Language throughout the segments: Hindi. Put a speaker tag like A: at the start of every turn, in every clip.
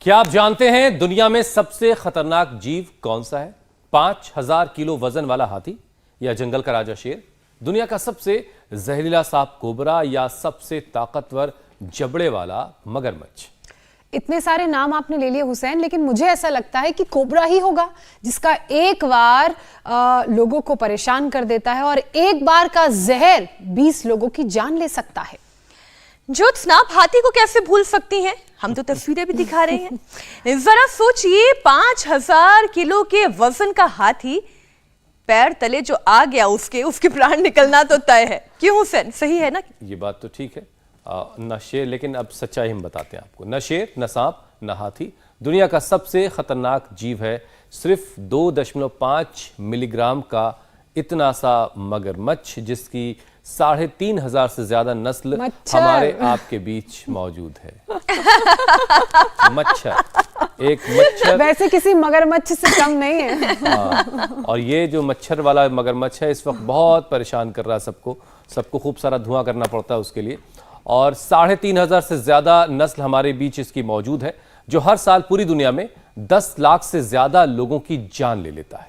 A: क्या आप जानते हैं दुनिया में सबसे खतरनाक जीव कौन सा है? 5000 किलो वजन वाला हाथी या जंगल का राजा शेर, दुनिया का सबसे जहरीला सांप कोबरा या सबसे ताकतवर जबड़े वाला मगरमच्छ?
B: इतने सारे नाम आपने ले लिए हुसैन, लेकिन मुझे ऐसा लगता है कि कोबरा ही होगा, जिसका एक बार लोगों को परेशान कर देता है और एक बार का जहर 20 लोगों की जान ले सकता है।
C: ज्योत्सना, आप हाथी को कैसे भूल सकती हैं? हम तो तस्वीरें भी दिखा रहे हैं। जरा सोचिए, 5000 किलो के वजन का हाथी, पैर तले जो आ गया उसके प्राण निकलना तो तय है। क्यों हुसैन, सही है ना?
A: ये बात तो ठीक है, न शेर, लेकिन अब सच्चाई हम बताते हैं आपको। न शेर, न सांप, न हाथी, दुनिया का सबसे खतरनाक जीव है सिर्फ 2.5 मिलीग्राम का इतना सा मगरमच्छ, जिसकी 3500 से ज्यादा नस्ल हमारे आपके बीच मौजूद है। मच्छर, एक मच्छर
B: वैसे किसी मगरमच्छ से कम नहीं है।
A: और ये जो मच्छर वाला मगरमच्छ है इस वक्त बहुत परेशान कर रहा है सबको खूब सारा धुआं करना पड़ता है उसके लिए। और 3500 से ज्यादा नस्ल हमारे बीच इसकी मौजूद है, जो हर साल पूरी दुनिया में 10 लाख से ज्यादा लोगों की जान ले लेता है।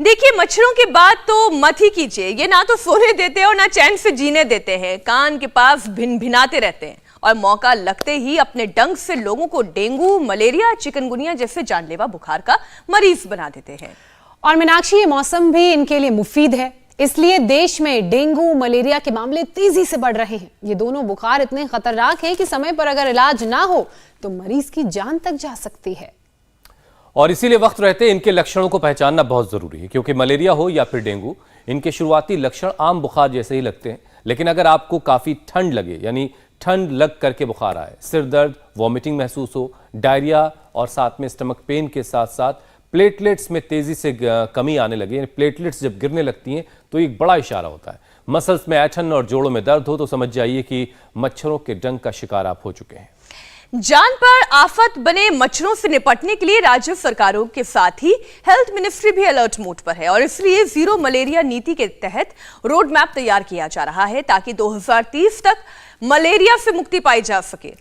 C: देखिए, मच्छरों की बात तो मत ही कीजिए। ये ना तो सोने देते हैं और ना चैन से जीने देते हैं। कान के पास भिन भिनाते रहते हैं और मौका लगते ही अपने डंक से लोगों को डेंगू, मलेरिया, चिकनगुनिया जैसे जानलेवा बुखार का मरीज बना देते हैं।
B: और मीनाक्षी, ये मौसम भी इनके लिए मुफीद है, इसलिए देश में डेंगू, मलेरिया के मामले तेजी से बढ़ रहे हैं। ये दोनों बुखार इतने खतरनाक हैं कि समय पर अगर इलाज ना हो तो मरीज की जान तक जा सकती है।
A: और इसीलिए वक्त रहते इनके लक्षणों को पहचानना बहुत जरूरी है, क्योंकि मलेरिया हो या फिर डेंगू, इनके शुरुआती लक्षण आम बुखार जैसे ही लगते हैं। लेकिन अगर आपको काफी ठंड लगे, यानी ठंड लग करके बुखार आए, सिर दर्द, वॉमिटिंग महसूस हो, डायरिया और साथ में स्टमक पेन के साथ साथ प्लेटलेट्स में तेजी से कमी आने लगे, यानी प्लेटलेट्स जब गिरने लगती हैं तो एक बड़ा इशारा होता है। मसल्स में ऐंठन और जोड़ों में दर्द हो तो समझ जाइए कि मच्छरों के डंक का शिकार आप हो चुके हैं।
C: जान पर आफत बने मच्छरों से निपटने के लिए राज्य सरकारों के साथ ही हेल्थ मिनिस्ट्री भी अलर्ट मोड पर है और इसलिए जीरो मलेरिया नीति के तहत रोड मैप तैयार किया जा रहा है ताकि 2030 तक मलेरिया से मुक्ति पाई जा सके।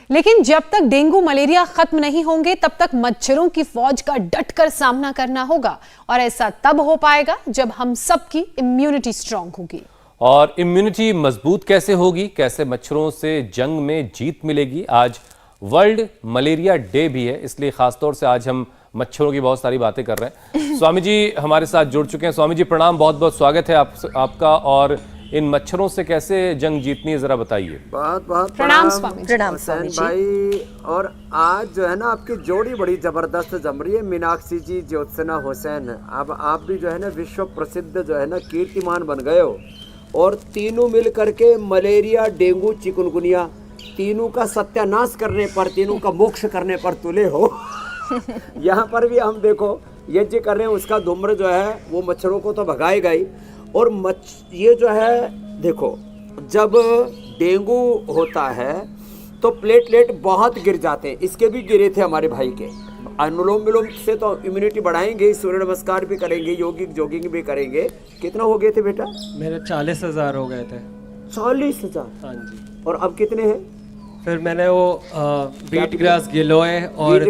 B: लेकिन जब तक डेंगू, मलेरिया खत्म नहीं होंगे तब तक मच्छरों की फौज का डटकर सामना करना होगा, और ऐसा तब हो पाएगा जब हम सबकी इम्यूनिटी स्ट्रांग होगी।
A: और इम्यूनिटी मजबूत कैसे होगी, कैसे मच्छरों से जंग में जीत मिलेगी? आज वर्ल्ड मलेरिया डे भी है, इसलिए खासतौर से आज हम मच्छरों की बहुत सारी बातें कर रहे हैं। स्वामी जी हमारे साथ जुड़ चुके हैं। स्वामी जी प्रणाम, बहुत बहुत स्वागत है आपका। और इन मच्छरों से कैसे जंग जीतनी है, जरा बताइए।
D: बहुत बहुत
B: प्रणाम स्वामी।
C: प्रणाम
D: हुसैन भाई। और आज जो है ना आपकी जोड़ी बड़ी जबरदस्त जम रही है, मीनाक्षी जी, ज्योत्सना, हुसैन। अब आप भी जो है ना विश्व प्रसिद्ध जो है ना कीर्तिमान बन गए हो, और तीनों मिल करके मलेरिया, डेंगू, चिकनगुनिया, तीनों का सत्यानाश करने पर, तीनों का मोक्ष करने पर तुले हो। यहाँ पर भी हम देखो यज्ञ कर रहे हैं, उसका धूम्र जो है वो मच्छरों को तो भगाएगा ही। और ये जो है देखो, जब डेंगू होता है तो प्लेटलेट बहुत गिर जाते हैं। इसके भी गिरे थे हमारे भाई के। अनुलोम विलोम से तो इम्यूनिटी बढ़ाएंगे, सूर्य नमस्कार भी करेंगे, योगिक जॉगिंग भी करेंगे। कितना हो गए थे बेटा?
E: मेरे 40,000 हो गए थे।
D: 40,000?
E: हाँ जी।
D: और अब कितने हैं?
E: फिर मैंने वो बीट ग्रास गिलोय और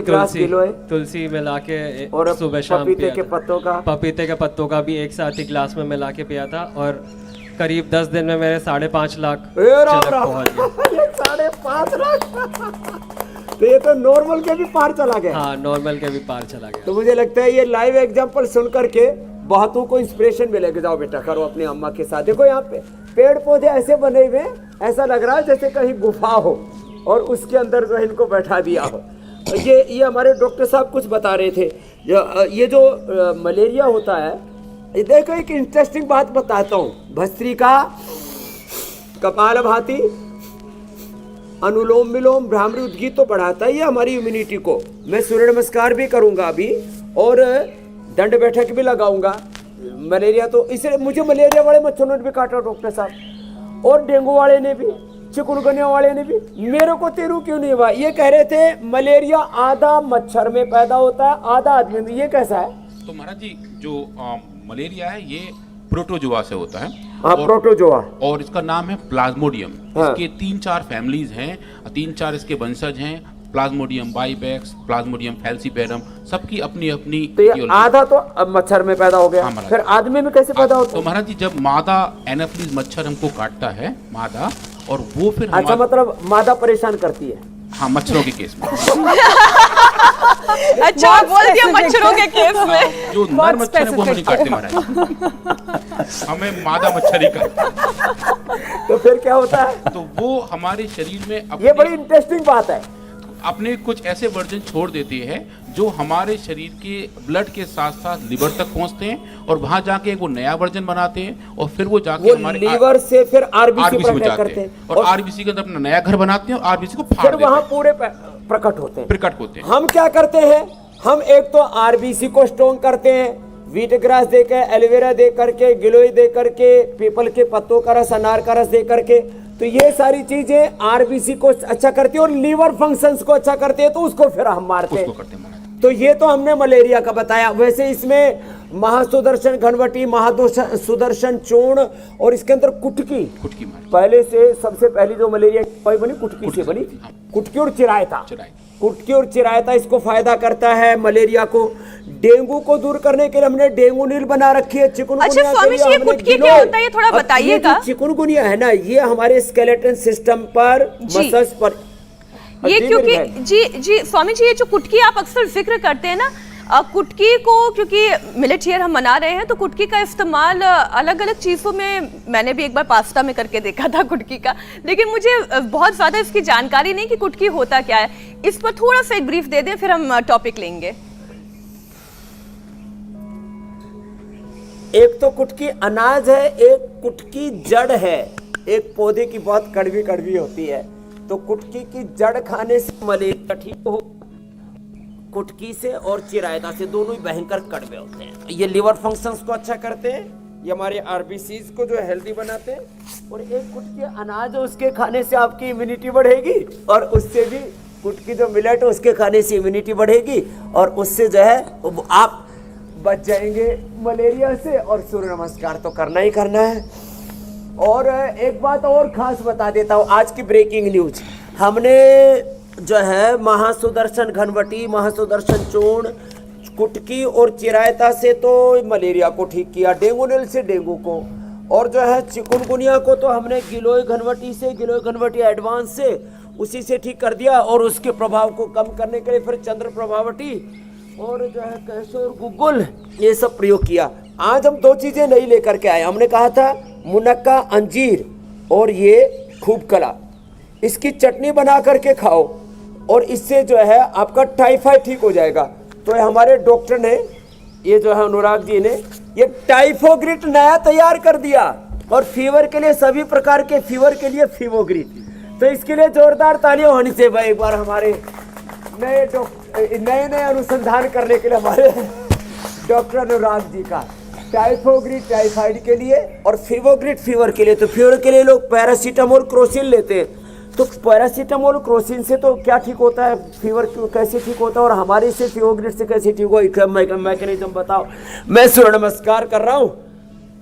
E: तुलसी मिला के
D: और
E: सुबह शाम
D: पपीते के पत्तों का,
E: पपीते के पत्तों का भी एक साथ ही ग्लास में मिला के पिया था, और करीब 10 दिन में मेरे 5.5 लाख पहुंच गए।
D: 5.5 लाख? तो ये तो नॉर्मल के भी पार चला गया।
E: हाँ, नॉर्मल के भी पार चला गया।
D: तो मुझे लगता है ये लाइव एग्जांपल सुन करके बहुतों को इंस्पिरेशन मिलेगा। जाओ बेटा करो अपनी अम्मा के साथ। देखो यहाँ पे पेड़ पौधे ऐसे बने हुए, ऐसा लग रहा है जैसे कहीं गुफा हो और उसके अंदर जो है इनको बैठा दिया हो। ये हमारे डॉक्टर साहब कुछ बता रहे थे। ये जो मलेरिया होता है, ये देखो एक इंटरेस्टिंग बात बताता हूँ। भस्त्रिका, कपालभाति, अनुलोम विलोम, भ्रामरी उद्गीत तो बढ़ाता है ये हमारी इम्यूनिटी को। मैं सूर्य नमस्कार भी करूंगा अभी, और दंड बैठक भी लगाऊंगा। मलेरिया तो इसलिए मुझे मलेरिया वाले मच्छरों ने भी काटा डॉक्टर साहब, और डेंगू वाले ने भी, चिकनगुनिया वाले ने भी। मेरे को तेरू क्यों नहीं हुआ? ये कह रहे थे मलेरिया आधा मच्छर में पैदा होता है, आधा आदमी में। ये कैसा है?
F: तो महाराज जी, जो मलेरिया है ये प्रोटोजोआ से होता है।
D: हाँ, प्रोटोजोआ।
F: और इसका नाम है प्लाज्मोडियम।
D: हाँ।
F: इसके 3-4 फैमिलीज हैं, 3-4 इसके वंशज हैं। प्लाज्मोडियम बाइबैक्स, प्लाज्मोडियम फैल्सीपेरम, सबकी अपनी अपनी
D: तो ये
F: etiology।
D: आधा तो अब मच्छर में पैदा हो गया,
F: हाँ, महाराज।
D: फिर आदमी में कैसे पैदा होता
F: तो
D: है?
F: महाराज जी, जब मादा एनाफिलीज मच्छर हमको काटता है, मादा, और वो फिर
D: अच्छा, मतलब मादा परेशान करती है।
F: हाँ, मच्छरों के केस में
C: अच्छा बोल दिया मच्छरों के केस में।
F: जो नर मच्छर है वो हमें नहीं काटते महाराज, हमें मादा मच्छर ही काटते।
D: तो फिर क्या होता है?
F: तो वो हमारे शरीर में
D: ये बड़ी इंटरेस्टिंग बात है।
F: अपने कुछ ऐसे वर्जन छोड़ देती है जो हमारे शरीर के ब्लड के साथ साथ लिवर तक पहुंचते हैं, और वहां जाके वो नया वर्जन बनाते हैं, और फिर वो जाके
D: वो
F: हमारे
D: लीवर से फिर आरबीसी
F: आरबीसी
D: पर
F: में
D: अटैक
F: जाते
D: करते
F: हैं,
D: हैं
F: और आरबीसी के अंदर अपना नया घर बनाते हैं, और आरबीसी को फाड़
D: फिर
F: देते
D: वहां
F: हैं,
D: पूरे प्रकट होते हैं।
F: प्रकट होते हैं।
D: हम क्या करते हैं? हम एक तो आरबीसी को स्ट्रॉन्ग करते हैं, व्हीट ग्रास देकर, एलोवेरा दे करके, गिलोय दे करके, पीपल के पत्तों का रस, अनार का रस दे करके, तो ये सारी चीजें आरबीसी को अच्छा करती है और लीवर फंक्शंस को अच्छा करते हैं, तो उसको फिर हम मारते हैं।
F: उसको करते हैं महाराज।
D: तो ये तो हमने मलेरिया का बताया। वैसे इसमें महासुदर्शन घनवटी, महासुदर्शन चूर्ण, और इसके अंदर कुटकी
F: महाराज।
D: पहले से सबसे पहली जो मलेरिया बनी कुटकी से बनी, कुटकी और चिरायता। कुटकी और चिरायता इसको फायदा करता है मलेरिया को। डेंगू को दूर करने के लिए हमने डेंगू नील बना रखी है। चिकुनगुनिया
C: अच्छा स्वामी जी, ये कुटकी क्या होता है, ये थोड़ा बताइएगा।
D: चिकुनगुनिया है ना, ये हमारे स्केलेटन सिस्टम पर, मसल्स पर,
C: ये क्योंकि जी स्वामी जी, ये जो कुटकी आप अक्सर जिक्र करते हैं ना, कुटकी को, क्योंकि मिलेट ईयर हम मना रहे हैं, तो कुटकी का इस्तेमाल अलग अलग चीज़ों में, मैंने भी एक बार पास्ता में करके देखा था कुटकी का, लेकिन मुझे बहुत ज़्यादा इसकी जानकारी नहीं कि कुटकी होता क्या है। इस पर थोड़ा सा एक ब्रीफ दे दें, फिर हम टॉपिक लेंगे।
D: एक तो कुटकी अनाज है, एक कुटकी जड़ है, एक पौधे की बहुत कड़वी कड़वी होती है। तो कुटकी की जड़ खाने से मलेरिया ठीक हो, कुटकी से और चिरायता से, दोनों ही भयंकर कड़वे होते हैं। ये लिवर फंक्शंस को अच्छा करते हैं, ये हमारे आरबीसीज को जो है हेल्दी बनाते हैं। और एक कुटकी अनाज है, उसके खाने से आपकी इम्यूनिटी बढ़ेगी, और उससे भी कुटकी जो मिलेट है उसके खाने से इम्यूनिटी बढ़ेगी, और उससे जो है आप बच जाएंगे मलेरिया से। और सूर्य नमस्कार तो करना ही करना है। और एक बात और खास बता देता हूँ, आज की ब्रेकिंग न्यूज, हमने जो है महासुदर्शन घनवटी, महासुदर्शन चूर्ण, कुटकी और चिरायता से तो मलेरिया को ठीक किया, डेंगू नील से डेंगू को, और जो है चिकुनगुनिया को तो हमने गिलोय घनवटी से, गिलोय घनवटी एडवांस से, उसी से ठीक कर दिया। और उसके प्रभाव को कम करने के लिए फिर चंद्र प्रभावटी और जो है कैसो और गुग्गुल, ये सब प्रयोग किया। आज हम दो चीजें नई लेकर के आए। हमने कहा था मुनक्का, अंजीर और ये खूब कला, इसकी चटनी बना करके खाओ, और इससे जो है आपका टाइफाइड ठीक हो जाएगा। तो हमारे डॉक्टर ने, ये जो है अनुराग जी ने, ये टाइफोग्रिट नया तैयार कर दिया, और फीवर के लिए, सभी प्रकार के फीवर के लिए फीवोग्रिट। तो इसके लिए जोरदार तालियां होनी चाहिए भाई। एक बार हमारे नए अनुसंधान करने के लिए हमारे डॉक्टर अनुराग जी का। टाइफोग्रिट टाइफाइड के लिए, और फीवोग्रिट फीवर के लिए। तो फीवर के लिए लोग पैरासीटामोल, क्रोसिन लेते हैं। तो पैरासीटामोल, क्रोसिन से तो क्या ठीक होता है, फीवर कैसे ठीक होता है, और हमारे से फीवोग्रिट से कैसे ठीक होगा, मैकेनिज्म बताओ। मैं सूर्य नमस्कार कर रहा हूँ।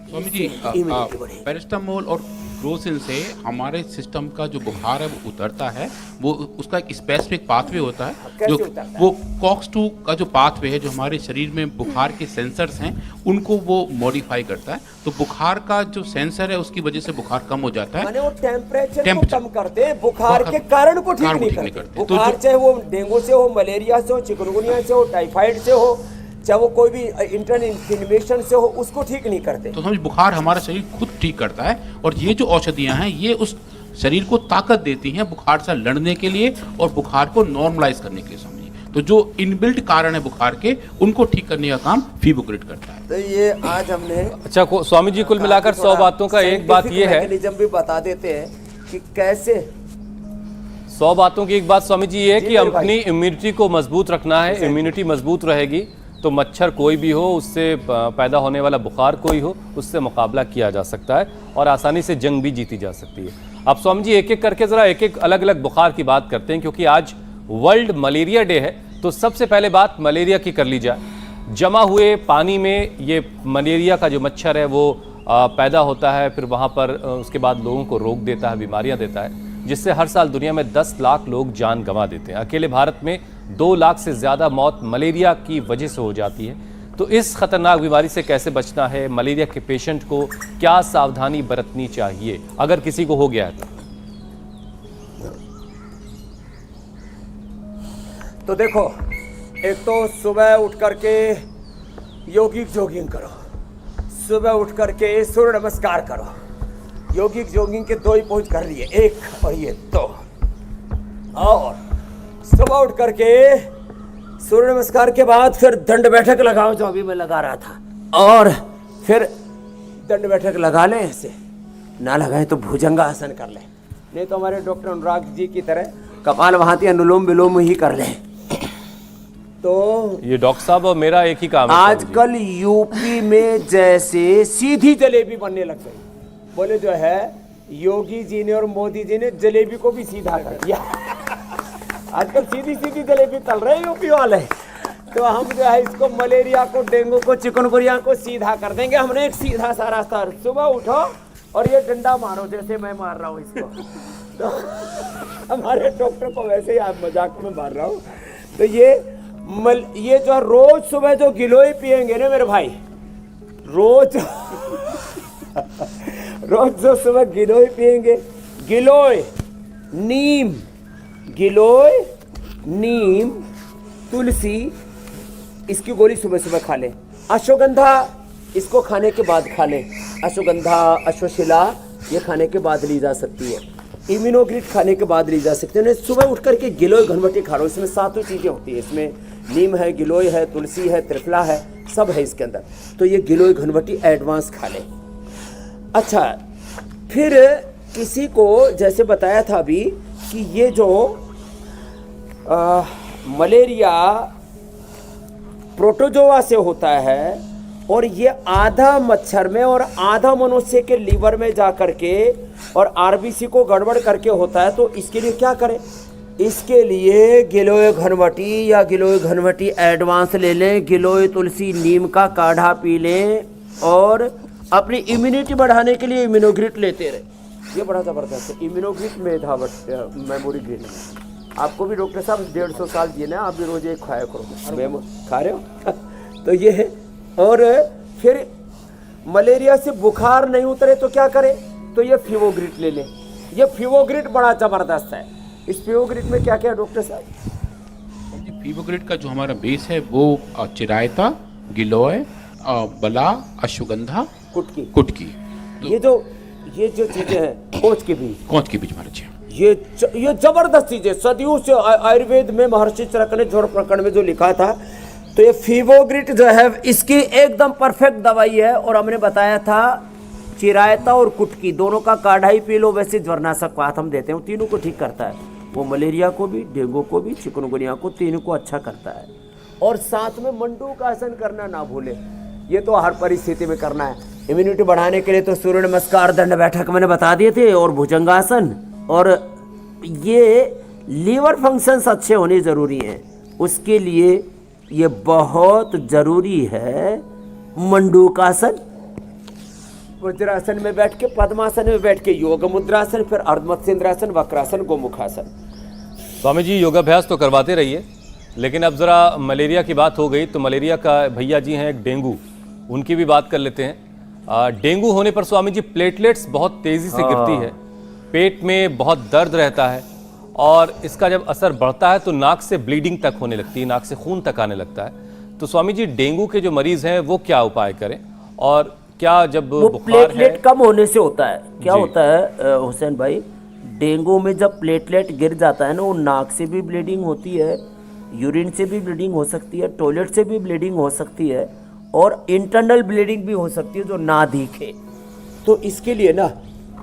F: स्वामी जी, पैरासीटामोल और क्रोसिन से हमारे सिस्टम का जो बुखार है वो उतरता है। वो उसका एक स्पेसिफिक पाथवे होता है, जो वो COX-2 का जो पाथवे है, जो हमारे शरीर में बुखार के सेंसर्स हैं उनको वो मॉडिफाई करता है। तो बुखार का जो सेंसर है उसकी वजह से बुखार कम हो जाता है।
D: माने वो टेम्परेचर को कम करते हैं, बुखार के कारण को ठीक नहीं करते। बुखार चाहे वो डेंगू से हो, मलेरिया से हो, चिकुनगुनिया से हो, टाइफाइड से हो, चाहे वो कोई भी इंटरनल इन्फ्लेमेशन से हो, उसको ठीक नहीं करते।
F: तो समझ, बुखार हमारा शरीर खुद ठीक करता है, और ये जो औषधियां हैं ये उस शरीर को ताकत देती हैं बुखार से लड़ने के लिए और बुखार को नॉर्मलाइज करने के लिए। समझिए, तो जो इनबिल्ट कारण है बुखार के, उनको ठीक करने का काम फीवोग्रिट करता है।
D: तो ये आज हमने,
A: अच्छा स्वामी जी, कुल मिलाकर 100 बातों का एक बात ये है,
D: मैकेनिज्म भी बता देते हैं कि कैसे।
A: 100 बातों की एक बात स्वामी जी ये है कि अपनी इम्यूनिटी को मजबूत रखना है। इम्यूनिटी मजबूत रहेगी तो मच्छर कोई भी हो, उससे पैदा होने वाला बुखार कोई हो, उससे मुकाबला किया जा सकता है और आसानी से जंग भी जीती जा सकती है। अब स्वामी जी एक एक करके ज़रा एक एक अलग अलग बुखार की बात करते हैं, क्योंकि आज वर्ल्ड मलेरिया डे है। तो सबसे पहले बात मलेरिया की कर ली जाए। जमा हुए पानी में ये मलेरिया का जो मच्छर है वो पैदा होता है, फिर वहाँ पर उसके बाद लोगों को रोग देता है, बीमारियाँ देता है। जिससे हर साल दुनिया में 10 लाख लोग जान गंवा देते हैं। अकेले भारत में 2 लाख से ज़्यादा मौत मलेरिया की वजह से हो जाती है। तो इस खतरनाक बीमारी से कैसे बचना है, मलेरिया के पेशेंट को क्या सावधानी बरतनी चाहिए अगर किसी को हो गया है
D: तो देखो, एक तो सुबह उठ करके योगिक जॉगिंग करो, सुबह उठ करके सूर्य नमस्कार करो। योगिक जॉगिंग के 2 ही पॉइंट कर लिए, 1 और ये 2। और सुबह उठ करके सूर्य नमस्कार के बाद फिर दंड बैठक लगाओ, जो अभी मैं लगा रहा था। और फिर दंड बैठक लगा लें, ऐसे ना लगाए तो भुजंगासन कर लें, नहीं तो हमारे डॉक्टर अनुराग जी की तरह कपालभाति अनुलोम विलोम ही कर लें। तो
A: ये डॉक्टर साहब और मेरा एक ही काम है।
D: आजकल यूपी में जैसे सीधी जलेबी बनने लग गई, बोले जो है योगी जी ने और मोदी जी ने जलेबी को भी सीधा कर दिया। आजकल सीधी सीधी जलेबी तल रहे यूपी वाले। तो हम जो है इसको मलेरिया को, डेंगू को, चिकनगुनिया को सीधा कर देंगे। हमने एक सीधा सा रास्ता, सुबह उठो और ये डंडा मारो जैसे मैं मार रहा हूँ इसको। तो हमारे डॉक्टर को वैसे ही आप मजाक में मार रहा हूँ। तो ये जो रोज सुबह जो गिलोय पियेंगे ना मेरे भाई, रोज जो सुबह गिलोय पियेंगे, गिलोय नीम तुलसी, इसकी गोली सुबह सुबह खा ले। अश्वगंधा इसको खाने के बाद खा ले। अश्वगंधा, अश्वशिला ये खाने के बाद ली जा सकती है। इम्यूनोग्रिट खाने के बाद ली जा सकती है। सुबह उठ करके गिलोय घनवटी खा लो, इसमें 7 चीजें होती है। इसमें नीम है, गिलोय है, तुलसी है, त्रिफला है, सब है इसके अंदर। तो ये गिलोय घनवटी एडवांस खा ले। अच्छा, फिर किसी को जैसे बताया था अभी कि ये जो मलेरिया प्रोटोजोआ से होता है और ये आधा मच्छर में और आधा मनुष्य के लीवर में जा करके और आरबीसी को गड़बड़ करके होता है। तो इसके लिए क्या करें? इसके लिए गिलोय घनवटी या गिलोय घनवटी एडवांस ले लें, गिलोय तुलसी नीम का काढ़ा पी लें और अपनी इम्यूनिटी बढ़ाने के लिए इम्यूनोग्रिट लेते रहे। ये बड़ा ज़बरदस्त है इम्यूनोग्रिट मेमोरी ग्रिट। आपको भी डॉक्टर साहब 150 साल जिए ना, आप भी रोज एक खाया करो। खा रहे हो? तो ये है। और फिर मलेरिया से बुखार नहीं उतरे तो क्या करें? तो ये फीवोग्रिट ले लें। ये फीवोग्रिट बड़ा ज़बरदस्त है। इस फीवोग्रिट में क्या क्या डॉक्टर साहब?
F: फीवोग्रिट का जो हमारा बेस है वो चिरायता, गिलोय, बला, अश्वगंधा, कुटकी। तो ये जो चीजें हैं, कोच के बीज महाराज जी, ये जबरदस्त चीजें सदियों से आयुर्वेद में महर्षि चरक ने ज्वर प्रकरण में जो लिखा था। तो ये फीवोग्रिट जो है इसकी एकदम परफेक्ट दवाई है। और हमने बताया था चिरायता और कुटकी दोनों का काढ़ा ही पी लो, वैसे ज्वरनाशक बात हम देते हैं, तीनों को ठीक करता है। वो मलेरिया को भी, डेंगू को भी, चिकनगुनिया को, तीनों को अच्छा करता है। और साथ में मंडू का आसन करना ना भूले, ये तो हर परिस्थिति में करना है। इम्यूनिटी बढ़ाने के लिए तो सूर्य नमस्कार, दंड बैठक मैंने बता दिए थे, और भुजंगासन। और ये लीवर फंक्शंस अच्छे होने ज़रूरी हैं, उसके लिए ये बहुत ज़रूरी है मंडूकासन, वज्रासन में बैठ के, पद्मासन में बैठ के, योग मुद्रासन, फिर अर्धमत्स्येंद्रासन, वक्रासन, गोमुखासन।
A: स्वामी जी योगाभ्यास तो करवाते रहिए, लेकिन अब ज़रा मलेरिया की बात हो गई तो मलेरिया का भैया जी हैं एक डेंगू, उनकी भी बात कर लेते हैं। डेंगू होने पर स्वामी जी प्लेटलेट्स बहुत तेज़ी से गिरती है, पेट में बहुत दर्द रहता है और इसका जब असर बढ़ता है तो नाक से ब्लीडिंग तक होने लगती है, नाक से खून तक आने लगता है। तो स्वामी जी डेंगू के जो मरीज हैं वो क्या उपाय करें, और क्या जब
G: प्लेटलेट कम होने से होता है? क्या होता है हुसैन भाई, डेंगू में जब प्लेटलेट गिर जाता है ना, वो नाक से भी ब्लीडिंग होती है, यूरिन से भी ब्लीडिंग हो सकती है, टॉयलेट से भी ब्लीडिंग हो सकती है, और इंटरनल ब्लीडिंग भी हो सकती है जो ना दिखे।
D: तो इसके लिए ना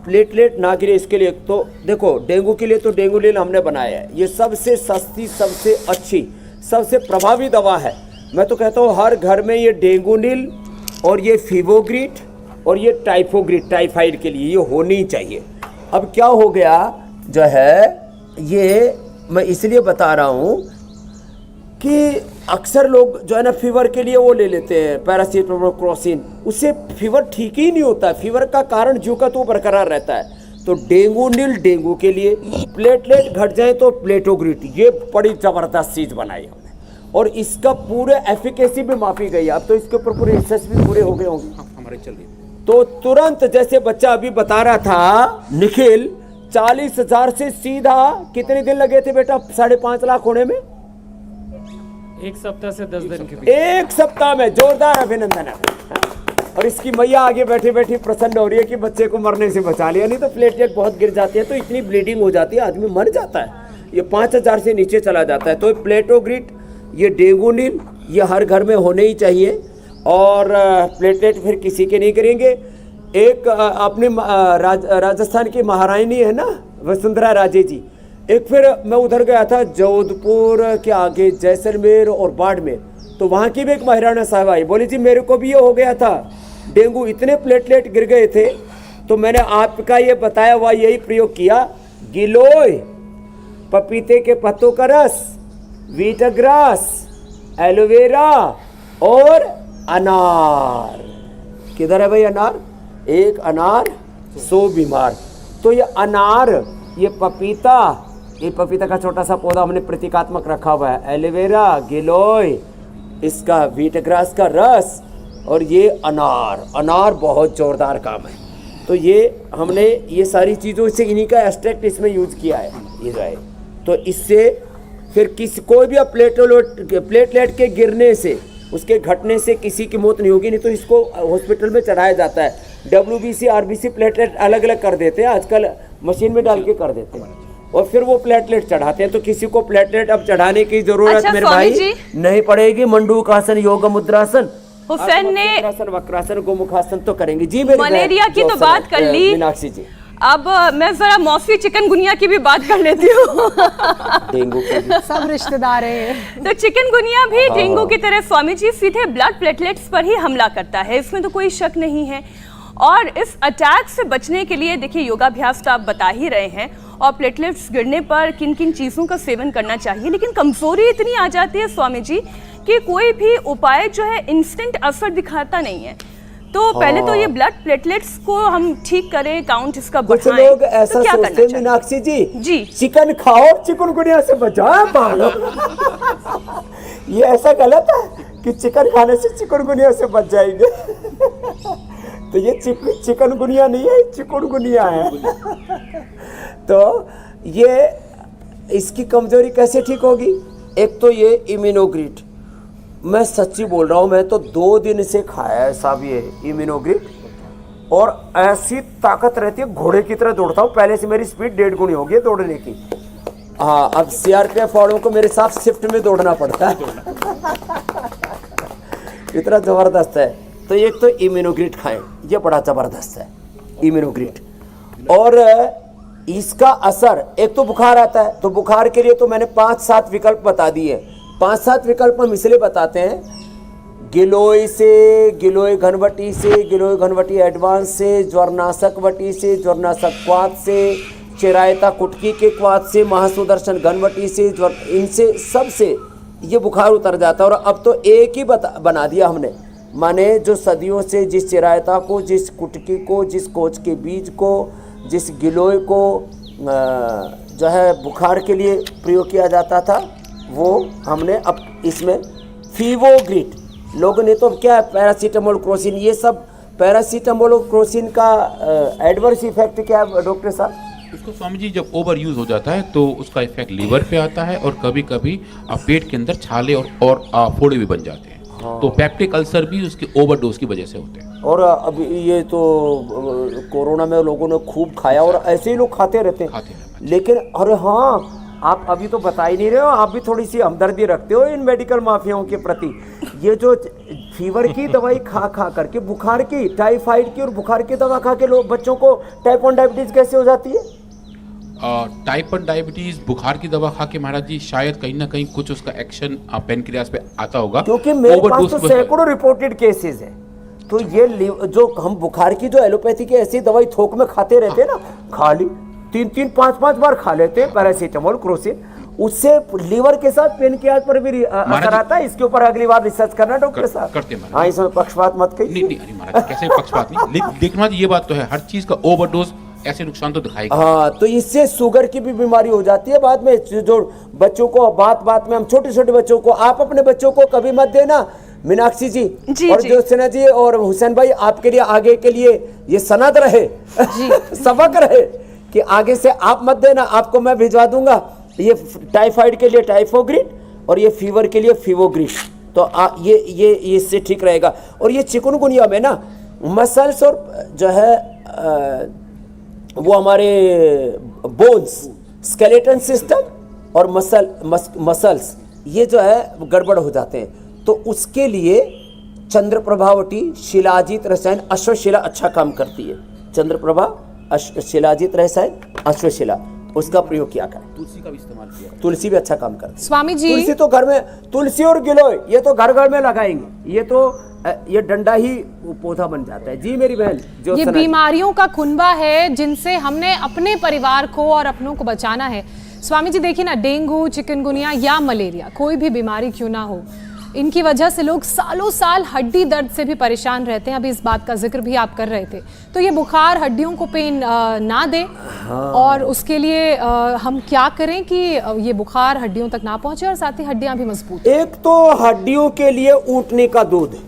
D: प्लेटलेट ना गिरे, इसके लिए तो देखो डेंगू के लिए तो डेंगू नील हमने बनाया है। ये सबसे सस्ती, सबसे अच्छी, सबसे प्रभावी दवा है। मैं तो कहता हूँ हर घर में ये डेंगू नील और ये फीवोग्रिट और ये टाइफोग्रिट, टाइफाइड के लिए ये होनी चाहिए। अब क्या हो गया जो है, ये मैं इसलिए बता रहा हूँ कि अक्सर लोग जो है ना फीवर के लिए वो ले लेते हैं पैरासीटामोल, क्रोसिन, उससे फीवर ठीक ही नहीं होता। फीवर का कारण जो का तो बरकरार रहता है।
G: तो डेंगू नील डेंगू के लिए, प्लेटलेट घट जाए तो प्लेटोग्रिट, ये बड़ी जबरदस्त चीज बनाई हमने और इसका पूरे एफिकेसी भी मापी गई। अब तो इसके ऊपर पूरे रिसर्च भी पूरे हो गए होंगे,
F: हमारे चल रही है।
G: तो तुरंत जैसे बच्चा अभी बता रहा था निखिल, 40,000 से सीधा कितने दिन लगे थे बेटा 5.5 लाख होने में?
E: 1 सप्ताह से 10 दिन के बीच।
G: 1 सप्ताह में, जोरदार अभिनंदन है। और इसकी मैया आगे बैठी बैठी प्रसन्न हो रही है कि बच्चे को मरने से बचा लिया, नहीं तो प्लेटलेट बहुत गिर जाती है तो इतनी ब्लीडिंग हो जाती है, आदमी मर जाता है। ये 5,000 से नीचे चला जाता है। तो प्लेटोग्रिट, ये डेंगू नील, ये हर घर में होने ही चाहिए। और प्लेटलेट फिर किसी के नहीं करेंगे। एक अपने राजस्थान की महारानी है ना वसुंधरा राजे जी, एक फिर मैं उधर गया था जोधपुर के आगे जैसलमेर और बाड़मेर, तो वहाँ की भी एक महाराणा साहब आई, बोली जी मेरे को भी ये हो गया था डेंगू, इतने प्लेटलेट गिर गए थे। तो मैंने आपका ये बताया हुआ यही प्रयोग किया, गिलोय, पपीते के पत्तों का रस, वीटाग्रास, एलोवेरा और अनार। किधर है भाई अनार? एक अनार 100 बीमार। तो ये अनार, ये पपीता, ये पपीता का छोटा सा पौधा हमने प्रतीकात्मक रखा हुआ है, एलोवेरा, गिलोय, इसका वीटाग्रास का रस और ये अनार। अनार बहुत जोरदार काम है। तो ये हमने ये सारी चीज़ों से इन्हीं का एक्सट्रैक्ट इसमें यूज किया है ये जो है। तो इससे फिर कोई भी प्लेटलेट के गिरने से, उसके घटने से किसी की मौत नहीं होगी, नहीं तो इसको हॉस्पिटल में चढ़ाया जाता है। WBC RBC प्लेटलेट अलग अलग कर देते हैं आजकल, मशीन में डाल के कर देते हैं और फिर वो प्लेटलेट चढ़ाते हैं। तो किसी को प्लेटलेट अब चढ़ाने की जरूरत
C: अच्छा,
G: मेरे
C: स्वामी
G: भाई
C: जी?
G: नहीं पड़ेगी। मंडूकासन, योग मुद्रासन,
C: हुसैन ने
G: वक्रासन, गोमुखासन तो करेंगे जी। मेरे
C: मलेरिया की तो बात कर ली
G: मीनाक्षी जी,
C: अब मैं जरा मौसमी चिकनगुनिया की भी बात कर लेती हूँ।
G: डेंगू की भी।
B: सब रिश्तेदार हैं।
C: तो चिकनगुनिया भी डेंगू की तरह स्वामी जी सीधे ब्लड प्लेटलेट्स पर ही हमला करता है, इसमें तो कोई शक नहीं है। और इस अटैक से बचने के लिए देखिए योगाभ्यास तो आप बता ही रहे हैं, और प्लेटलेट्स गिरने पर किन किन चीज़ों का सेवन करना चाहिए, लेकिन कमजोरी इतनी आ जाती है स्वामी जी कि कोई भी उपाय जो है इंस्टेंट असर दिखाता नहीं है। तो पहले तो ये ब्लड प्लेटलेट्स को हम ठीक करें, काउंट इसका
G: कुछ
C: बढ़ाएं,
G: लोग ऐसा
C: तो क्या
G: सोचते
C: करना
G: हैं
C: चाहिए?
G: मीनाक्षी जी,
C: जी।
G: चिकन खाओ चिकनगुनिया से बचाओ पालो। ये ऐसा गलत है कि चिकन खाने से चिकनगुनिया से बच जाएंगे। तो ये चिकनगुनिया नहीं है, चिकनगुनिया है। तो ये इसकी कमजोरी कैसे ठीक होगी? एक तो ये इम्यूनोग्रिट, मैं सच्ची बोल रहा हूँ, मैं तो 2 दिन से खाया है साहब ये इम्यूनोग्रिट, और ऐसी ताकत रहती है, घोड़े की तरह दौड़ता हूँ। पहले से मेरी स्पीड 1.5 गुनी हो गई है दौड़ने की। हाँ, अब CRPF वालों को मेरे साथ शिफ्ट में दौड़ना पड़ता है। इतना ज़बरदस्त है। तो एक तो इम्यूनोग्रिट खाएं, ये बड़ा ज़बरदस्त है इम्यूनोग्रिट। और इसका असर, एक तो बुखार आता है, तो बुखार के लिए तो मैंने 5-7 विकल्प बता दिए। 5-7 विकल्प हम इसलिए बताते हैं, गिलोय से, गिलोय घनवटी से, गिलोय घनवटी एडवांस से, ज्वरनाशक वटी से, ज्वरनाशक क्वाथ से, चिरायता कुटकी के क्वाथ से, महासुदर्शन घनवटी से, इनसे सबसे ये बुखार उतर जाता है। और अब तो एक ही बना दिया हमने, माने जो सदियों से जिस चिरायता को, जिस कुटकी को, जिस कोच के बीज को, जिस गिलोय को जो है बुखार के लिए प्रयोग किया जाता था, वो हमने अब इसमें फीवोग्रिट, लोगों ने तो क्या है पैरासीटामोल, क्रोसिन, ये सब पैरासीटामोल और क्रोसिन का एडवर्स इफेक्ट क्या है डॉक्टर साहब?
F: इसको स्वामी जी जब ओवर यूज हो जाता है तो उसका इफेक्ट लीवर पे आता है, और कभी कभी पेट के अंदर छाले और फोड़े भी बन जाते हैं। हाँ। तो पेप्टिक अल्सर भी उसकी ओवरडोज की वजह से होते हैं।
G: और अब ये तो कोरोना में लोगों ने खूब खाया, और ऐसे ही लोग खाते रहते हैं। लेकिन अरे हाँ, आप अभी तो बता ही नहीं रहे हो, आप भी थोड़ी सी हमदर्दी रखते हो इन मेडिकल माफियाओं के प्रति। ये जो फीवर की दवाई खा खा करके, बुखार की, टाइफाइड की और बुखार की दवा खा के लोग, बच्चों को टाइप 1 डायबिटीज कैसे हो जाती है?
F: टाइप 1 डायबिटीज बुखार की दवा खा के महाराज जी शायद कहीं ना कहीं कुछ उसका एक्शन पेनक्रियास पे आता होगा,
G: क्योंकि मेरे पास तो सैकड़ों रिपोर्टेड केसेस हैं। तो ये जो हम बुखार की जो एलोपैथी की ऐसी दवाई थोक में खाते रहते हैं ना, खा ली 3-3, 5-5 बार खा लेते हैं पैरासीटामोल, क्रोसिन, उससे लीवर के साथ पेनक्रियास पर भी असर आता है। इसके ऊपर अगली बार रिसर्च करना डॉक्टर साहब।
F: करते हैं।
G: हाँ, इसमें पक्षपात मत करिए।
F: नहीं महाराज, कैसे पक्षपात नहीं, लेकिन ये बात तो है, हर चीज का ओवरडोज ऐसे नुकसान तो दिखाएगा।
G: हाँ, तो इससे शुगर की भी बीमारी हो जाती है बाद में। जो बच्चों को बात में हम छोटे छोटे बच्चों को, आप अपने बच्चों को कभी मत देना मीनाक्षी जी और ज्योत्सना जी और हुसैन भाई, आपके लिए आगे के लिए ये सनद रहे सबक रहे कि आगे से आप मत देना। आपको मैं भिजवा दूंगा ये टाइफाइड के लिए टाइफोग्रिड और ये फीवर के लिए फीवोग्रिड, तो ये इससे ठीक रहेगा। और ये चिकनगुनिया में ना मसल्स और जो है वो हमारे बोन्स, स्केलेटन सिस्टम और मसल्स ये जो है गड़बड़ हो जाते हैं, तो उसके लिए चंद्र प्रभावटी शिलाजित रसायन अश्वशिला अच्छा काम करती है। चंद्र प्रभा शिलाजित रसायन अश्वशिला, उसका प्रयोग किया करें।
F: तुलसी का भी इस्तेमाल किया,
G: तुलसी भी अच्छा काम करती है।
B: स्वामी जी,
G: तुलसी तो घर में, तुलसी और गिलोय ये तो घर घर में लगाएंगे, ये डंडा ही पौधा बन जाता है। जी मेरी बहन, जो
B: ये बीमारियों का कुनबा है जिनसे हमने अपने परिवार को और अपनों को बचाना है। स्वामी जी देखिए ना, डेंगू, चिकनगुनिया या मलेरिया, कोई भी बीमारी क्यों ना हो, इनकी वजह से लोग सालों साल हड्डी दर्द से भी परेशान रहते हैं। अभी इस बात का जिक्र भी आप कर रहे थे। तो ये बुखार हड्डियों को पेन ना दे, और उसके लिए हम क्या करें कि ये बुखार हड्डियों तक ना पहुंचे और साथ ही हड्डियां भी मजबूत।
G: एक तो हड्डियों के लिए ऊँटने का दूध,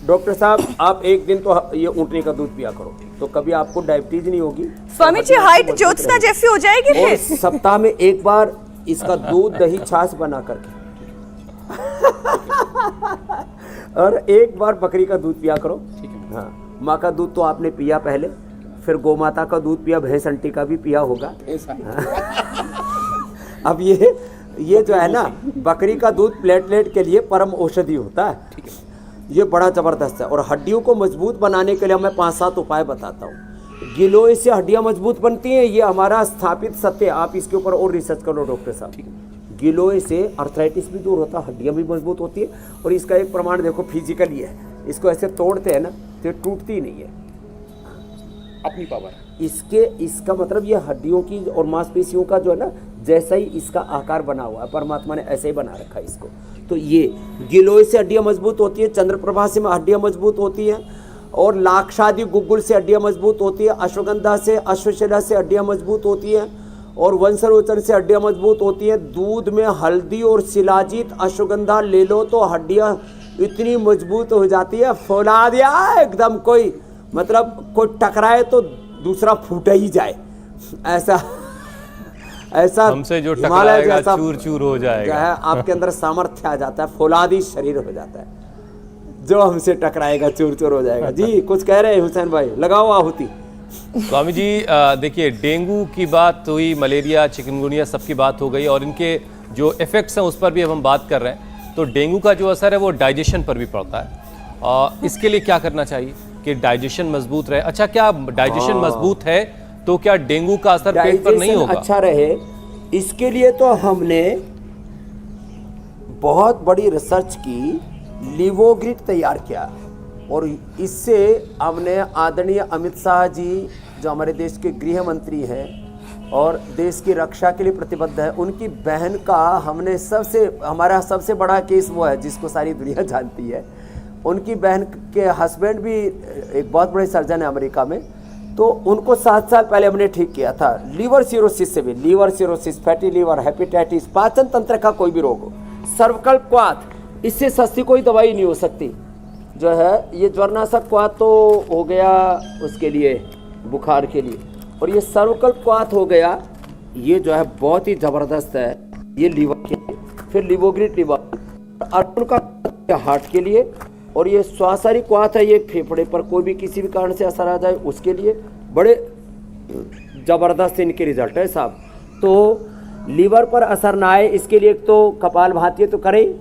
G: डॉक्टर साहब आप एक दिन तो ये ऊँटने का दूध पिया करो, तो कभी आपको डायबिटीज नहीं होगी।
C: स्वामी जी हाइट ज्योत्सना जैसी हो जाएगी
G: और
C: फिर।
G: सप्ताह में एक बार इसका दूध दही छाछ बना करके और एक बार बकरी का दूध पिया करो। ठीक है। हाँ, माँ का दूध तो आपने पिया पहले, फिर गौमाता का दूध पिया, भैंस अंटी का भी पिया होगा। अब ये जो है ना, बकरी का दूध प्लेटलेट के लिए परम औषधि होता है। ठीक है। ये बड़ा जबरदस्त है। और हड्डियों को मजबूत बनाने के लिए मैं 5-7 उपाय बताता हूँ। गिलोय से हड्डियाँ मजबूत बनती हैं, ये हमारा स्थापित सत्य। आप इसके ऊपर और रिसर्च करो डॉक्टर साहब। ठीक है। गिलोय से अर्थराइटिस भी दूर होता है, हड्डियाँ भी मजबूत होती है। और इसका एक प्रमाण देखो फिजिकली है, इसको ऐसे तोड़ते हैं ना तो ये टूटती नहीं है,
F: अपनी पावर।
G: इसका मतलब ये हड्डियों की और मांसपेशियों का जो है ना, जैसा ही इसका आकार बना हुआ है, परमात्मा ने ऐसे ही बना रखा है इसको। तो ये गिलोय से हड्डियाँ मजबूत होती है, चंद्रप्रभा से हड्डियाँ मजबूत होती हैं, और लाक्षादि गुग्गुल से हड्डियाँ मजबूत होती है, अश्वगंधा से, अश्वशिला से हड्डियाँ मजबूत होती हैं, और वंशरोचन से हड्डियाँ मजबूत होती हैं। दूध में हल्दी और शिलाजीत अश्वगंधा ले लो तो हड्डियाँ इतनी मजबूत हो जाती है, फौला दिया एकदम, कोई मतलब कोई टकराए तो दूसरा फूटे ही जाए, ऐसा
A: हमसे जो टकराएगा चूर चूर हो जाएगा,
G: आपके अंदर सामर्थ्य आ जाता है, फौलादी शरीर हो जाता है, जो हमसे टकराएगा चूर चूर हो जाएगा। जी कुछ कह रहे हैं हुसैन भाई, लगाओ आहुति।
A: स्वामी जी देखिए, डेंगू की बात हुई, मलेरिया, चिकनगुनिया सबकी बात हो गई, और इनके जो इफेक्ट्स हैं उस पर भी अब हम बात कर रहे हैं। तो डेंगू का जो असर है वो डाइजेशन पर भी पड़ता है। इसके लिए क्या करना चाहिए कि डाइजेशन मजबूत रहे? अच्छा, क्या डाइजेशन मजबूत है तो क्या डेंगू का असर पेट पर नहीं होगा?
G: अच्छा रहे, इसके लिए तो हमने बहुत बड़ी रिसर्च की, लिवोग्रिड तैयार किया, और इससे हमने आदरणीय अमित शाह जी जो हमारे देश के गृह मंत्री हैं और देश की रक्षा के लिए प्रतिबद्ध है, उनकी बहन का हमने हमारा सबसे बड़ा केस वो है जिसको सारी दुनिया जानती है। उनकी बहन के हस्बैंड भी एक बहुत बड़े सर्जन है अमेरिका में, तो उनको 7 साल पहले हमने ठीक किया था लीवर सिरोसिस से भी। Liver cirrhosis, fatty liver, hepatitis, पाचन तंत्र का कोई भी रोग हो, सर्वकल क्वाथ, इससे सस्ती कोई दवाई नहीं हो सकती जो है। ये ज्वरनाशक क्वाथ तो हो गया उसके लिए, बुखार के लिए, और ये सर्वकल क्वाथ हो गया, ये जो है बहुत ही ज़बरदस्त है ये लीवर के लिए। फिर लिवोग्रिड लीवर, अर्जुन का हार्ट के लिए, और ये श्वासारी क्वाथ है, ये फेफड़े पर कोई भी किसी भी कारण से असर आ जाए उसके लिए। बड़े ज़बरदस्त इनके रिजल्ट है साहब। तो लीवर पर असर ना आए इसके लिए एक तो कपालभाति तो करें,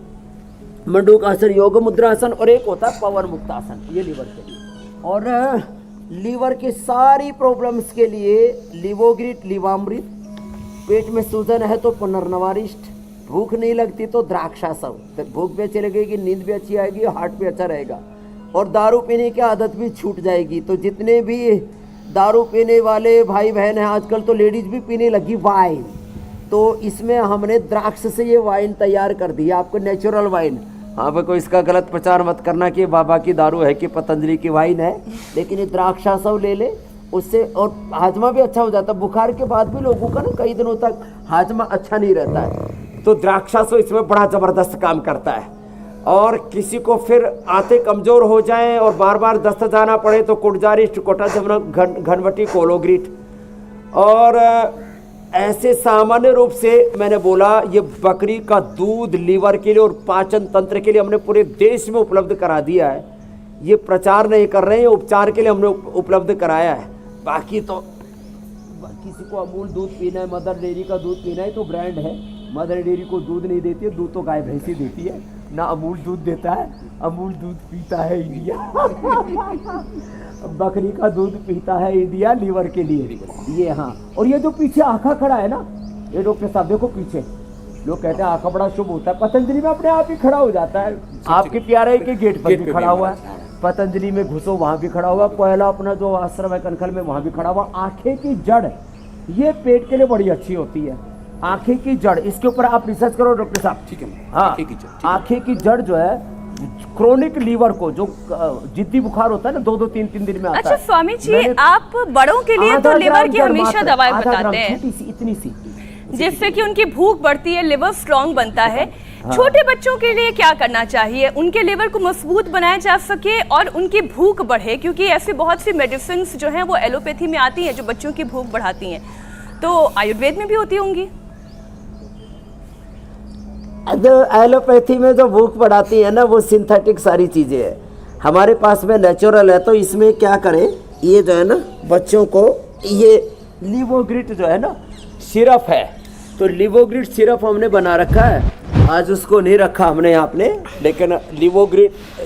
G: मंडूकासन, योग मुद्रासन, और एक होता है पवन मुक्तासन, ये लीवर के लिए। और लीवर की सारी प्रॉब्लम्स के लिए लिवोग्रिड लीवामृत, पेट में सूजन है तो पुनर्नवारिष्ट, भूख नहीं लगती तो द्राक्षासव, तो भूख भी अच्छी लगेगी, नींद भी अच्छी आएगी, हार्ट भी अच्छा रहेगा, और दारू पीने की आदत भी छूट जाएगी। तो जितने भी दारू पीने वाले भाई बहन हैं, आजकल तो लेडीज भी पीने लगी वाइन, तो इसमें हमने द्राक्ष से ये वाइन तैयार कर दी, आपको नेचुरल वाइन। हाँ भाई, कोई इसका गलत प्रचार मत करना कि बाबा की दारू है कि पतंजलि की वाइन है, लेकिन ये द्राक्षासव ले ले
D: उससे, और हाजमा भी अच्छा हो जाता है। बुखार के बाद भी लोगों का ना कई दिनों तक हाजमा अच्छा नहीं रहता है, तो द्राक्षासव इसमें बड़ा ज़बरदस्त काम करता है। और किसी को फिर आते कमज़ोर हो जाएं और बार बार दस्त जाना पड़े तो कुटजारिष्ट, कोटाजमन, घनवटी, कोलोग्रीट। और ऐसे सामान्य रूप से मैंने बोला ये बकरी का दूध लीवर के लिए और पाचन तंत्र के लिए हमने पूरे देश में उपलब्ध करा दिया है। ये प्रचार नहीं कर रहे हैं, उपचार के लिए हमने उपलब्ध कराया है। बाकी तो किसी को अमूल दूध पीना है, मदर डेयरी का दूध पीना है तो ब्रांड है। मदर डेयरी को दूध नहीं देती है, दूध तो गाय भैंसी देती है ना, अमूल दूध देता है। अमूल दूध पीता है इंडिया बकरी का दूध पीता है इंडिया लीवर के लिए ये। हाँ, और ये जो पीछे आखा खड़ा है ना, ये डॉक्टर साहब देखो पीछे, लोग कहते हैं आखा बड़ा शुभ होता है, पतंजलि में अपने आप ही खड़ा हो जाता है। आपके प्यारे के गेट पर भी खड़ा हुआ है, पतंजलि में घुसो वहाँ भी खड़ा हुआ, पहला अपना जो आश्रम है कनखल में वहाँ भी खड़ा हुआ। आंखें की जड़ ये पेट के लिए बड़ी अच्छी होती है, आंखें की जड़, इसके ऊपर आप रिसर्च करो डॉक्टर साहब।
F: ठीक है।
D: हाँ, आंखें की जड़ जो है क्रोनिक लीवर को, जो जिद्दी बुखार होता है ना 2-2, 3-3 दिन में आता है।
C: अच्छा स्वामी जी, आप बड़ों के लिए तो लिवर की हमेशा दवाई बताते हैं,
D: इतनी सी,
C: जिससे कि उनकी भूख बढ़ती है, लिवर स्ट्रांग बनता है। छोटे बच्चों के लिए क्या करना चाहिए, उनके लिवर को मजबूत बनाया जा सके और उनकी भूख बढ़े? क्योंकि ऐसी बहुत सी मेडिसिन जो हैं वो एलोपैथी में आती हैं जो बच्चों की भूख बढ़ाती हैं, तो आयुर्वेद में भी होती होंगी।
D: एलोपैथी में जो भूख बढ़ाती है ना वो सिंथेटिक सारी चीज़ें हैं, हमारे पास में नेचुरल है। तो इसमें क्या करें, ये जो है ना बच्चों को ये लिवोग्रिट जो है ना सिरप है, तो लिवोग्रिट सिरप हमने बना रखा है। आज उसको नहीं रखा हमने यहाँ पे, लेकिन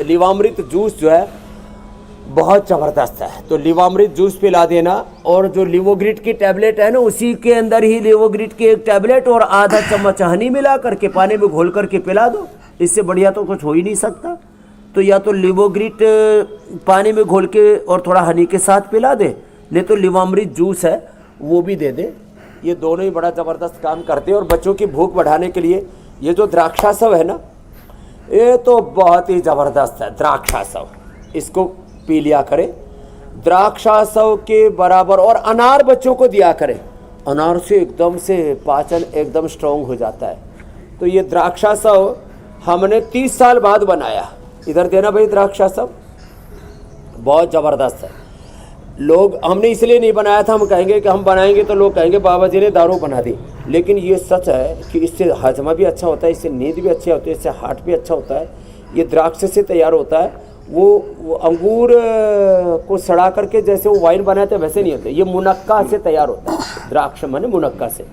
D: लिवामृत जूस जो है बहुत ज़बरदस्त है, तो लिवामृत जूस पिला देना। और जो लिवोग्रिट की टैबलेट है ना, उसी के अंदर ही लिवोग्रिट की एक टैबलेट और आधा चम्मच हनी मिला करके पानी में घोल करके पिला दो, इससे बढ़िया तो कुछ हो ही नहीं सकता। तो या तो लिवोग्रिट पानी में घोल के और थोड़ा हनी के साथ पिला दे, नहीं तो लिवामृत जूस है वो भी दे दे। ये दोनों ही बड़ा ज़बरदस्त काम करते हैं। और बच्चों की भूख बढ़ाने के लिए ये जो द्राक्षासव है ना, ये तो बहुत ही ज़बरदस्त है। द्राक्षासव इसको पी लिया करें, द्राक्षासव के बराबर। और अनार बच्चों को दिया करें, अनार से एकदम से पाचन एकदम स्ट्रॉन्ग हो जाता है। तो ये द्राक्षासव हमने 30 साल बाद बनाया। इधर देना भाई, द्राक्षासव बहुत ज़बरदस्त है। लोग हमने इसलिए नहीं बनाया था, हम कहेंगे कि हम बनाएंगे तो लोग कहेंगे बाबा जी ने दारू बना दी, लेकिन ये सच है कि इससे हजमा भी अच्छा होता है, इससे नींद भी अच्छी होती है, इससे हार्ट भी अच्छा होता है। ये द्राक्ष से तैयार होता है, वो अंगूर को सड़ा करके जैसे वो वाइन बनाते हैं वैसे नहीं होते, ये मुनक्का से तैयार होता है, द्राक्ष माने मुनक्का से।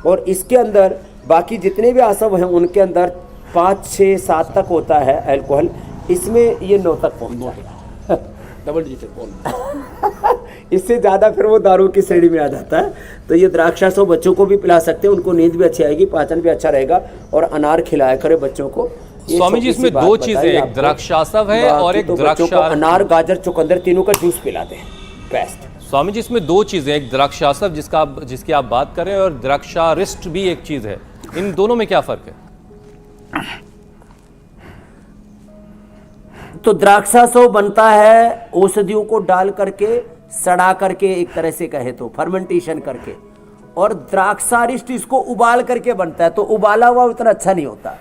D: और इसके अंदर बाकी जितने भी आसव हैं उनके अंदर 5, 6, 7 तक होता है अल्कोहल, इसमें ये 9 तक पहुँचता है,
F: डबल डिजिट
D: इससे ज़्यादा फिर वो दारू की श्रेणी में आ जाता है। तो ये द्राक्षासव बच्चों को भी पिला सकते हैं, उनको नींद भी अच्छी आएगी, पाचन भी अच्छा रहेगा। और अनार खिलाया करे बच्चों को।
A: स्वामी जी, इसमें 2 चीजें, एक द्राक्षासव है और एक द्राक्षा।
D: अनार, गाजर, चुकंदर तीनों का जूस पिला दें, बेस्ट।
A: स्वामी जी, इसमें 2 चीजें, एक द्राक्षासव जिसकी आप बात कर रहे हैं और द्राक्षारिष्ट भी एक चीज है, इन दोनों में क्या फर्क है?
G: तो द्राक्षासव बनता है औषधियों को डाल करके, सड़ा करके, एक तरह से कहे तो फर्मेंटेशन करके। और द्राक्षारिष्ट इसको उबाल करके बनता है, तो उबाला हुआ उतना अच्छा नहीं होता,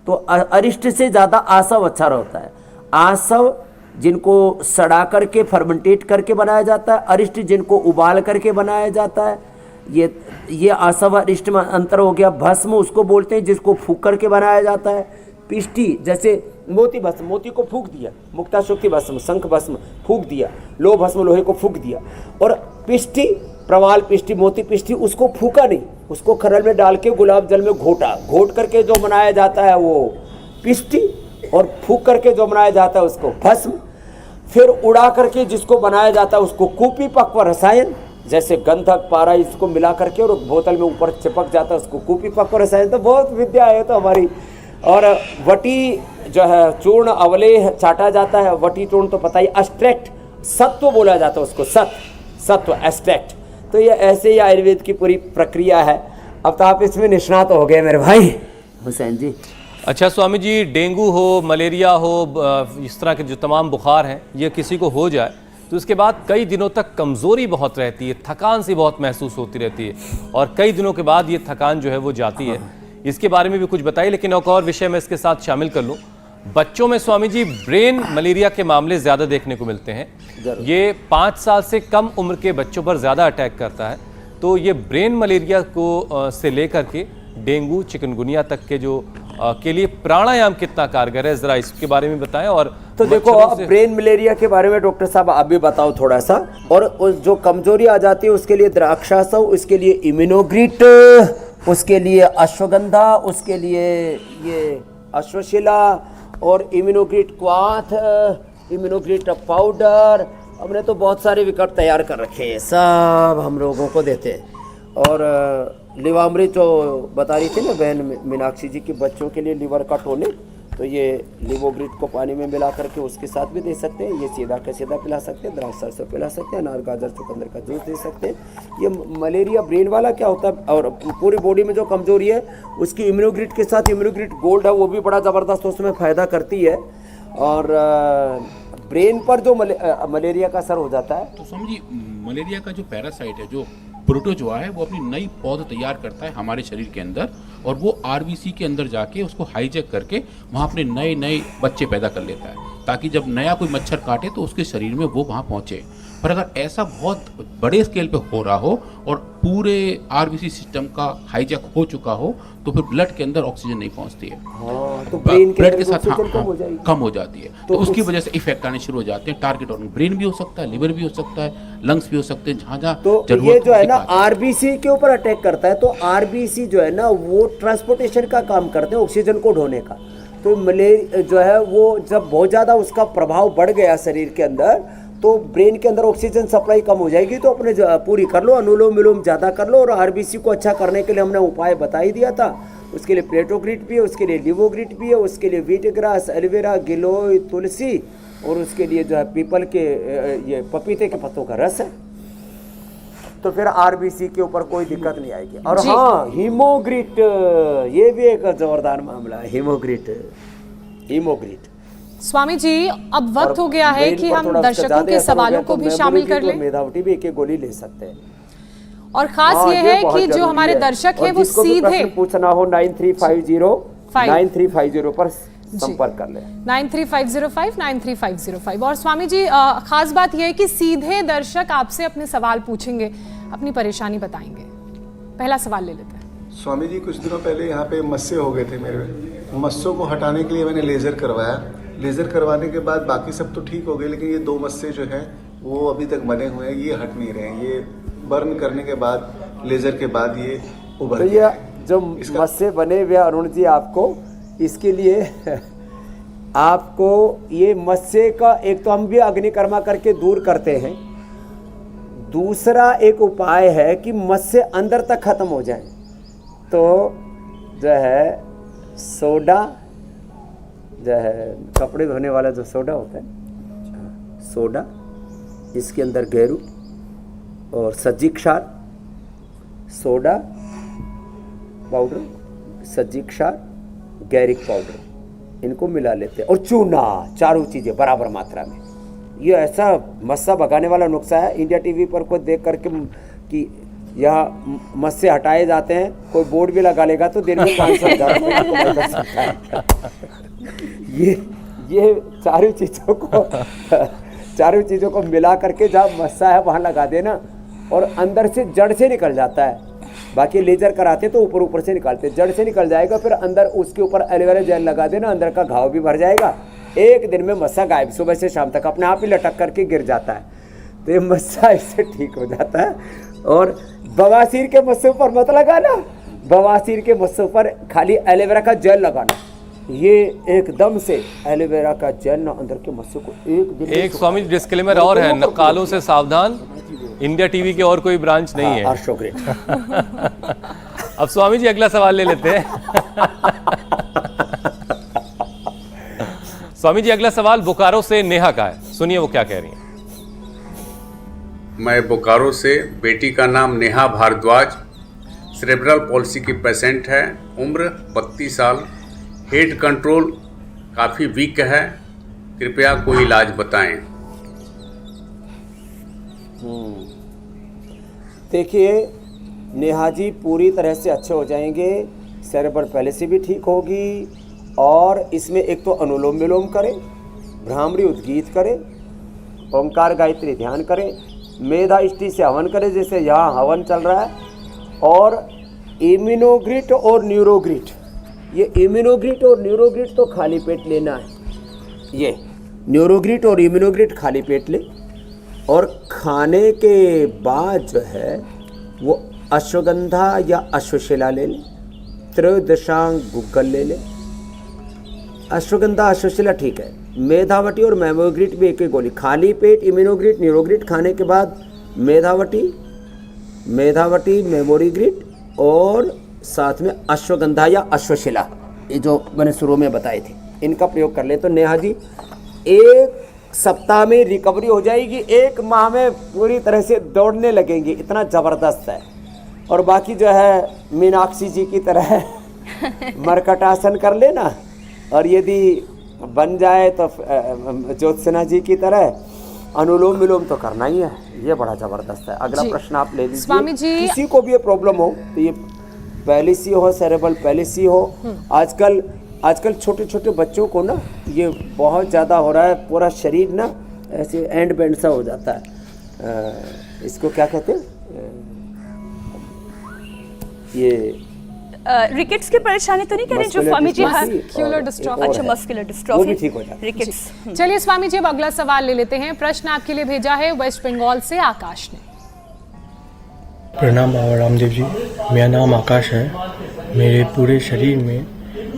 G: तो अरिष्ट से ज़्यादा आसव अच्छा होता है। आसव जिनको सड़ा करके फर्मेंटेट करके बनाया जाता है, अरिष्ट जिनको उबाल करके बनाया जाता है। ये आसव अरिष्ट में अंतर हो गया। भस्म उसको बोलते हैं जिसको फूक करके बनाया जाता है। पिष्टी जैसे मोती भस्म, मोती को फूक दिया, मुक्ता शक्ति भस्म, शंख भस्म फूक दिया, लोह भस्म लोहे को फूक दिया। और पिष्टी, प्रवाल पिष्टी, मोती पिष्टी, उसको फूका नहीं, उसको खरल में डाल के गुलाब जल में घोट करके जो बनाया जाता है वो पिष्टी, और फूक करके जो बनाया जाता है उसको भस्म। फिर उड़ा करके जिसको बनाया जाता है उसको कूपी पक्व रसायन, जैसे गंधक, पारा, इसको मिला करके और बोतल में ऊपर चिपक जाता है उसको कूपी पक्व रसायन। तो बहुत विद्या है तो हमारी। और वटी जो है चूर्ण, अवलेह चाटा जाता है, वटी चूर्ण तो पता ही, एक्सट्रैक्ट सत्व बोला जाता है उसको, सत्व एक्सट्रैक्ट। तो ये ऐसे ही आयुर्वेद की पूरी प्रक्रिया है। अब तो आप इसमें निष्णात हो गए मेरे भाई हुसैन जी।
A: अच्छा स्वामी जी, डेंगू हो, मलेरिया हो, इस तरह के जो तमाम बुखार हैं, ये किसी को हो जाए तो उसके बाद कई दिनों तक कमज़ोरी बहुत रहती है, थकान सी बहुत महसूस होती रहती है और कई दिनों के बाद ये थकान जो है वो जाती है। इसके बारे में भी कुछ बताइए, लेकिन एक और विषय मैं इसके साथ शामिल कर लूँ। बच्चों में स्वामी जी ब्रेन मलेरिया के मामले ज़्यादा देखने को मिलते हैं। ये 5 साल से कम उम्र के बच्चों पर ज़्यादा अटैक करता है। तो ये ब्रेन मलेरिया को से लेकर के डेंगू चिकनगुनिया तक के जो के लिए प्राणायाम कितना कारगर है, जरा इसके बारे में बताएं। और
D: तो देखो, अब ब्रेन मलेरिया के बारे में डॉक्टर साहब आप भी बताओ थोड़ा सा। और उस जो कमजोरी आ जाती है उसके लिए द्राक्षासव, उसके लिए इम्यूनोग्रिट, उसके लिए अश्वगंधा, उसके लिए ये अश्वशिला और इम्यूनोग्रिट क्वाथ, इम्यूनोग्रिट पाउडर। हमने तो बहुत सारे विकल्प तैयार कर रखे हैं, सब हम लोगों को देते हैं। और लिवामृत जो बता रही थी ना बहन मीनाक्षी जी की, बच्चों के लिए लिवर का टॉनिक, तो ये लिवोग्रिट को पानी में मिला करके उसके साथ भी दे सकते हैं। ये सीधा का सीधा पिला सकते हैं, द्राक्षा से पिला सकते हैं, अनार गाजर चुकंदर का जूस दे सकते हैं। ये मलेरिया ब्रेन वाला क्या होता है, और पूरी बॉडी में जो कमजोरी है उसकी इम्यूनोग्रिट के साथ इम्यूनोग्रिट गोल्ड है, वो भी बड़ा ज़बरदस्त उसमें फ़ायदा करती है। और ब्रेन पर जो मलेरिया का असर हो जाता है,
F: तो समझिए मलेरिया का जो पैरासाइट है, जो प्रोटोजोआ है, वो अपनी नई पौध तैयार करता है हमारे शरीर के अंदर, और वो आरबीसी के अंदर जाके उसको हाईजैक करके वहाँ अपने नए नए बच्चे पैदा कर लेता है, ताकि जब नया कोई मच्छर काटे तो उसके शरीर में वो वहाँ पहुँचे। पर अगर ऐसा बहुत बड़े स्केल पे हो रहा हो और पूरे आरबीसी सिस्टम का हाईजैक हो चुका हो, तो फिर ब्लड के अंदर ऑक्सीजन नहीं पहुंचती है।
D: तो ब्रेन
F: के साथ कम हो जाती है, तो उसकी वजह से इफेक्ट आने शुरू हो जाते हैं। टारगेट ऑर्गन ब्रेन भी हो सकता है, लिवर भी हो सकता है, लंग्स भी हो सकते हैं, जहाँ जहाँ
D: तो ये जो है ना आरबीसी के ऊपर अटैक करता है। तो आरबीसी जो है ना वो ट्रांसपोर्टेशन का काम करते हैं, ऑक्सीजन को ढोने का। तो मलेरिया जो है वो जब बहुत ज़्यादा उसका प्रभाव बढ़ गया शरीर के अंदर, तो ब्रेन के अंदर ऑक्सीजन सप्लाई कम हो जाएगी। तो अपने पूरी कर लो, अनुलोम विलोम ज़्यादा कर लो। और आरबीसी को अच्छा करने के लिए हमने उपाय बता ही दिया था। उसके लिए प्लेटोग्रिट भी है, उसके लिए लिवोग्रिट भी है, उसके लिए व्हीट ग्रास, एलोवेरा, गिलोय, तुलसी, और उसके लिए जो है पीपल के ये पपीते के पत्तों का रस है। तो फिर आरबीसी के ऊपर कोई दिक्कत नहीं आएगी। और हाँ, हीमोग्रिट, ये भी एक जोरदार मामला है। हीमोग्रिट
B: स्वामी जी, अब वक्त हो गया है कि हम दर्शकों के सवालों को भी शामिल कर लें।
D: मेधावटी भी एक गोली ले सकते हैं।
B: और खास ये है कि जो हमारे दर्शक हैं वो सीधे
D: पूछना हो 9350 पर संपर्क कर ले।
B: 9350593505। और स्वामी जी, खास बात यह है कि सीधे दर्शक आपसे अपने सवाल पूछेंगे, अपनी परेशानी बताएंगे। पहला सवाल ले लेते हैं।
H: स्वामी जी, कुछ दिनों पहले यहाँ पे मस्से हो गए थे मेरे। मस्सों को हटाने के लिए मैंने लेज़र करवाया। लेज़र करवाने के बाद बाकी सब तो ठीक हो गए, लेकिन ये 2 मस्से जो हैं वो अभी तक बने हुए हैं, ये हट नहीं रहे हैं। ये बर्न करने के बाद, लेज़र के बाद ये उभर गए।
D: ये जो मस्से बने हुए अरुण जी, आपको इसके लिए आपको ये मस्से का एक तो हम भी अग्निकर्मा करके दूर करते हैं। दूसरा एक उपाय है कि मस्से अंदर तक खत्म हो जाए। तो जो है सोडा, जो है कपड़े धोने वाला जो सोडा होता है, सोडा, इसके अंदर गेरू और सज्जी क्षार, सोडा पाउडर, सज्जी क्षार, गैरिक पाउडर, इनको मिला लेते हैं। और चूना, चारों चीज़ें बराबर मात्रा में। ये ऐसा मस्सा भगाने वाला नुस्खा है। इंडिया टीवी पर कोई देख करके कि यहाँ मस्से हटाए जाते हैं, कोई बोर्ड भी लगा लेगा तो दिन में 500,000 रुपये कमाई कर सकता है। ये चारों चीज़ों को मिला करके जहाँ मस्सा है वहाँ लगा देना, और अंदर से जड़ से निकल जाता है। बाकी लेजर कराते तो ऊपर से निकालते, जड़ से निकल जाएगा। फिर अंदर उसके ऊपर एलोवेरा जेल लगा देना, अंदर का घाव भी भर जाएगा। एक दिन में मस्सा गायब, सुबह से शाम तक अपने आप ही लटक करके गिर जाता है। तो ये मस्सा इससे ठीक हो जाता है। और बवासीर के मस्सों पर मत लगाना, बवासीर के मस्सों पर खाली एलोवेरा का जेल लगाना। ये एकदम से एलोवेरा का जेल ना अंदर के मस्सों को एक
A: स्वामी डिस्क्लेमर और है, नकालों से सावधान, इंडिया टीवी के और कोई ब्रांच नहीं है। अब स्वामी जी अगला सवाल ले लेते हैं। स्वामी जी अगला सवाल बोकारो से नेहा का है, सुनिए वो क्या कह रही हैं।
I: मैं बोकारो से, बेटी का नाम नेहा भारद्वाज, सेरेब्रल पॉलिसी की पेशेंट है, उम्र 32 साल, हेड कंट्रोल काफ़ी वीक है, कृपया कोई इलाज बताएं।
D: देखिए नेहा जी पूरी तरह से अच्छे हो जाएंगे, सेरेब्रल पैलिसी भी ठीक होगी, और इसमें एक तो अनुलोम विलोम करें, भ्रामरी उद्गीत करें, ओंकार गायत्री ध्यान करें, मेधा इष्टि से हवन करें जैसे यहाँ हवन चल रहा है, और इम्यूनोग्रिट और न्यूरोग्रिट, ये इम्यूनोग्रिट और न्यूरोग्रिट तो खाली पेट लेना है, ये न्यूरोग्रिट और इम्यूनोग्रिट खाली पेट ले, और खाने के बाद जो है वो अश्वगंधा या अश्वशिला ले ले, त्रयोदशांग गुग्गल ले ले, अश्वगंधा अश्वशिला ठीक है, मेधावटी और मेमोग्रिट भी एक एक गोली, खाली पेट इम्यूनोग्रिट न्यूरोग्रिट खाने के बाद मेधावटी मेमोरीग्रिट और साथ में अश्वगंधा या अश्वशिला, ये जो मैंने शुरू में बताए थे, इनका प्रयोग कर ले तो नेहा जी 1 सप्ताह में रिकवरी हो जाएगी, 1 माह में पूरी तरह से दौड़ने लगेंगी, इतना ज़बरदस्त है। और बाकी जो है मीनाक्षी जी की तरह मरकटासन कर लेना, और यदि बन जाए तो ज्योत्सना जी की तरह अनुलोम विलोम तो करना ही है, ये बड़ा ज़बरदस्त है। अगला प्रश्न आप ले लीजिए।
B: स्वामी जी,
D: किसी को भी ये प्रॉब्लम हो तो ये पैलिसी हो, सेरेब्रल पैलिसी हो, आजकल छोटे छोटे बच्चों को ना ये बहुत ज़्यादा हो रहा है, पूरा शरीर ना ऐसे एंड बेंड सा हो जाता है, इसको क्या कहते हैं, ये
C: रिकेट्स की परेशानी तो नहीं कह रहे जो स्वामी जी?
B: Muscular dystrophy.
C: अच्छा, मस्कुलर डिस्ट्रॉफी,
D: वो भी ठीक हो जाता है।
C: रिकेट्स।
B: चलिए स्वामी जी अब अगला सवाल ले लेते हैं। प्रश्न आपके लिए भेजा है वेस्ट बंगाल से आकाश ने।
J: प्रणाम बाबा रामदेव जी, मेरा नाम आकाश है। मेरे पूरे शरीर में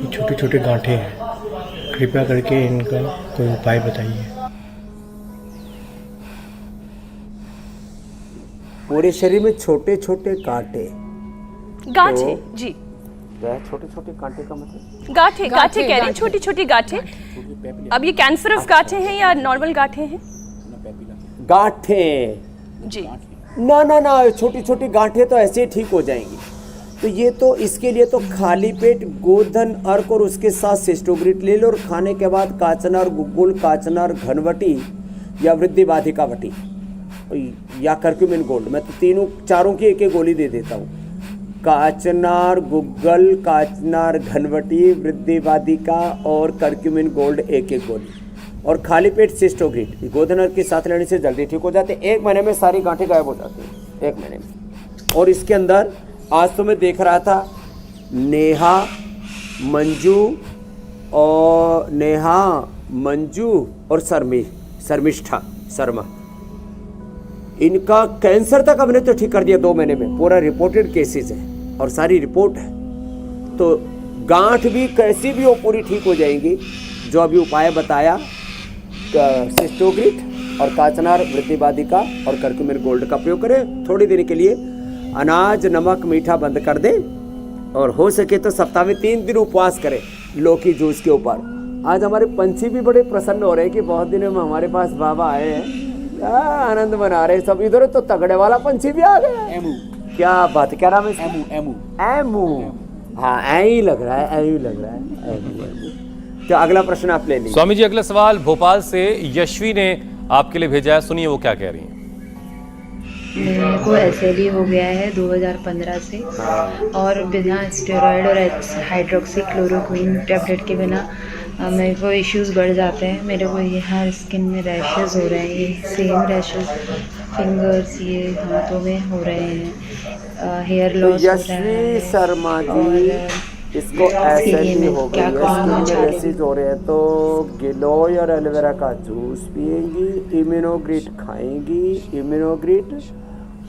J: छोटे छोटे गांठे हैं, कृपया करके इनका कोई उपाय बताइए।
D: पूरे शरीर में छोटे छोटे कांटे,
C: गांठे जी,
D: छोटे छोटे कांटे का मतलब
C: गांठे कह रहे हैं, छोटी छोटी गांठे। अब ये कैंसरस गांठे हैं या नॉर्मल गांठे हैं?
D: गांठे
C: जी,
D: ना छोटी छोटी गांठे तो ऐसे ही ठीक हो जाएंगी। तो ये तो इसके लिए तो खाली पेट गोधन अर्क और उसके साथ सिस्टोग्रिट ले लो, और खाने के बाद काचनार गुग्गुल, काचनार घनवटी या वृद्धि बाधिका वटी या कर्क्यूमिन गोल्ड, मैं तो तीनों चारों की एक एक गोली दे देता हूँ। काचनार गुग्गल, काचनार घनवटी, वृद्धि बाधिका और कर्क्यूमिन गोल्ड एक एक गोली, और खाली पेट सिस्टोग्रिट गोधन अर्क के साथ लेने से जल्दी ठीक हो जाते। 1 महीने में सारी गांठें गायब हो जाती हैं, 1 महीने में। और इसके अंदर आज तो मैं देख रहा था नेहा मंजू और शर्मा, इनका कैंसर तक हमने तो ठीक कर दिया 2 महीने में, पूरा रिपोर्टेड केसेस है और सारी रिपोर्ट है। तो गांठ भी कैसी भी हो पूरी ठीक हो जाएंगी। जो अभी उपाय बताया, सिस्टोग्रिट और काचनार, वृद्धि बाधिका और कर्क्यूमिन गोल्ड का प्रयोग करें। थोड़ी देर के लिए अनाज, नमक, मीठा बंद कर दें, और हो सके तो सप्ताह में 3 दिन उपवास करें लौकी जूस के ऊपर। आज हमारे पंछी भी बड़े प्रसन्न हो रहे हैं कि बहुत दिनों में हमारे पास बाबा आए हैं, आनंद मना रहे सब। इधर तो तगड़े वाला पंछी भी आ गया। एमू, क्या बात, क्या नाम है? एमू। हाँ, ऐ लग रहा है। तो अगला प्रश्न आप ले लीजिए।
A: स्वामी जी अगला सवाल भोपाल से यशवी ने आपके लिए भेजा है, सुनिए वो क्या कह रही हैं।
K: मेरे को SLE हो गया है 2015 से, और बिना स्टेरॉयड और हाइड्रोक्सीक्लोरोक्वीन टैबलेट के बिना मेरे को इश्यूज बढ़ जाते हैं। मेरे को ये हर स्किन में रैशेस हो रहे हैं, ये सेम रैशेस फिंगर्स, ये हाथों में हो रहे हैं, हेयर लॉस हो रहा है।
D: शर्मा जी, इसको SLE हो गई है, स्किन हो रहे हैं, तो गिलोय और एलोवेरा का जूस पिएंगी, इम्यूनोग्रिट खाएंगी, इम्यूनोग्रिट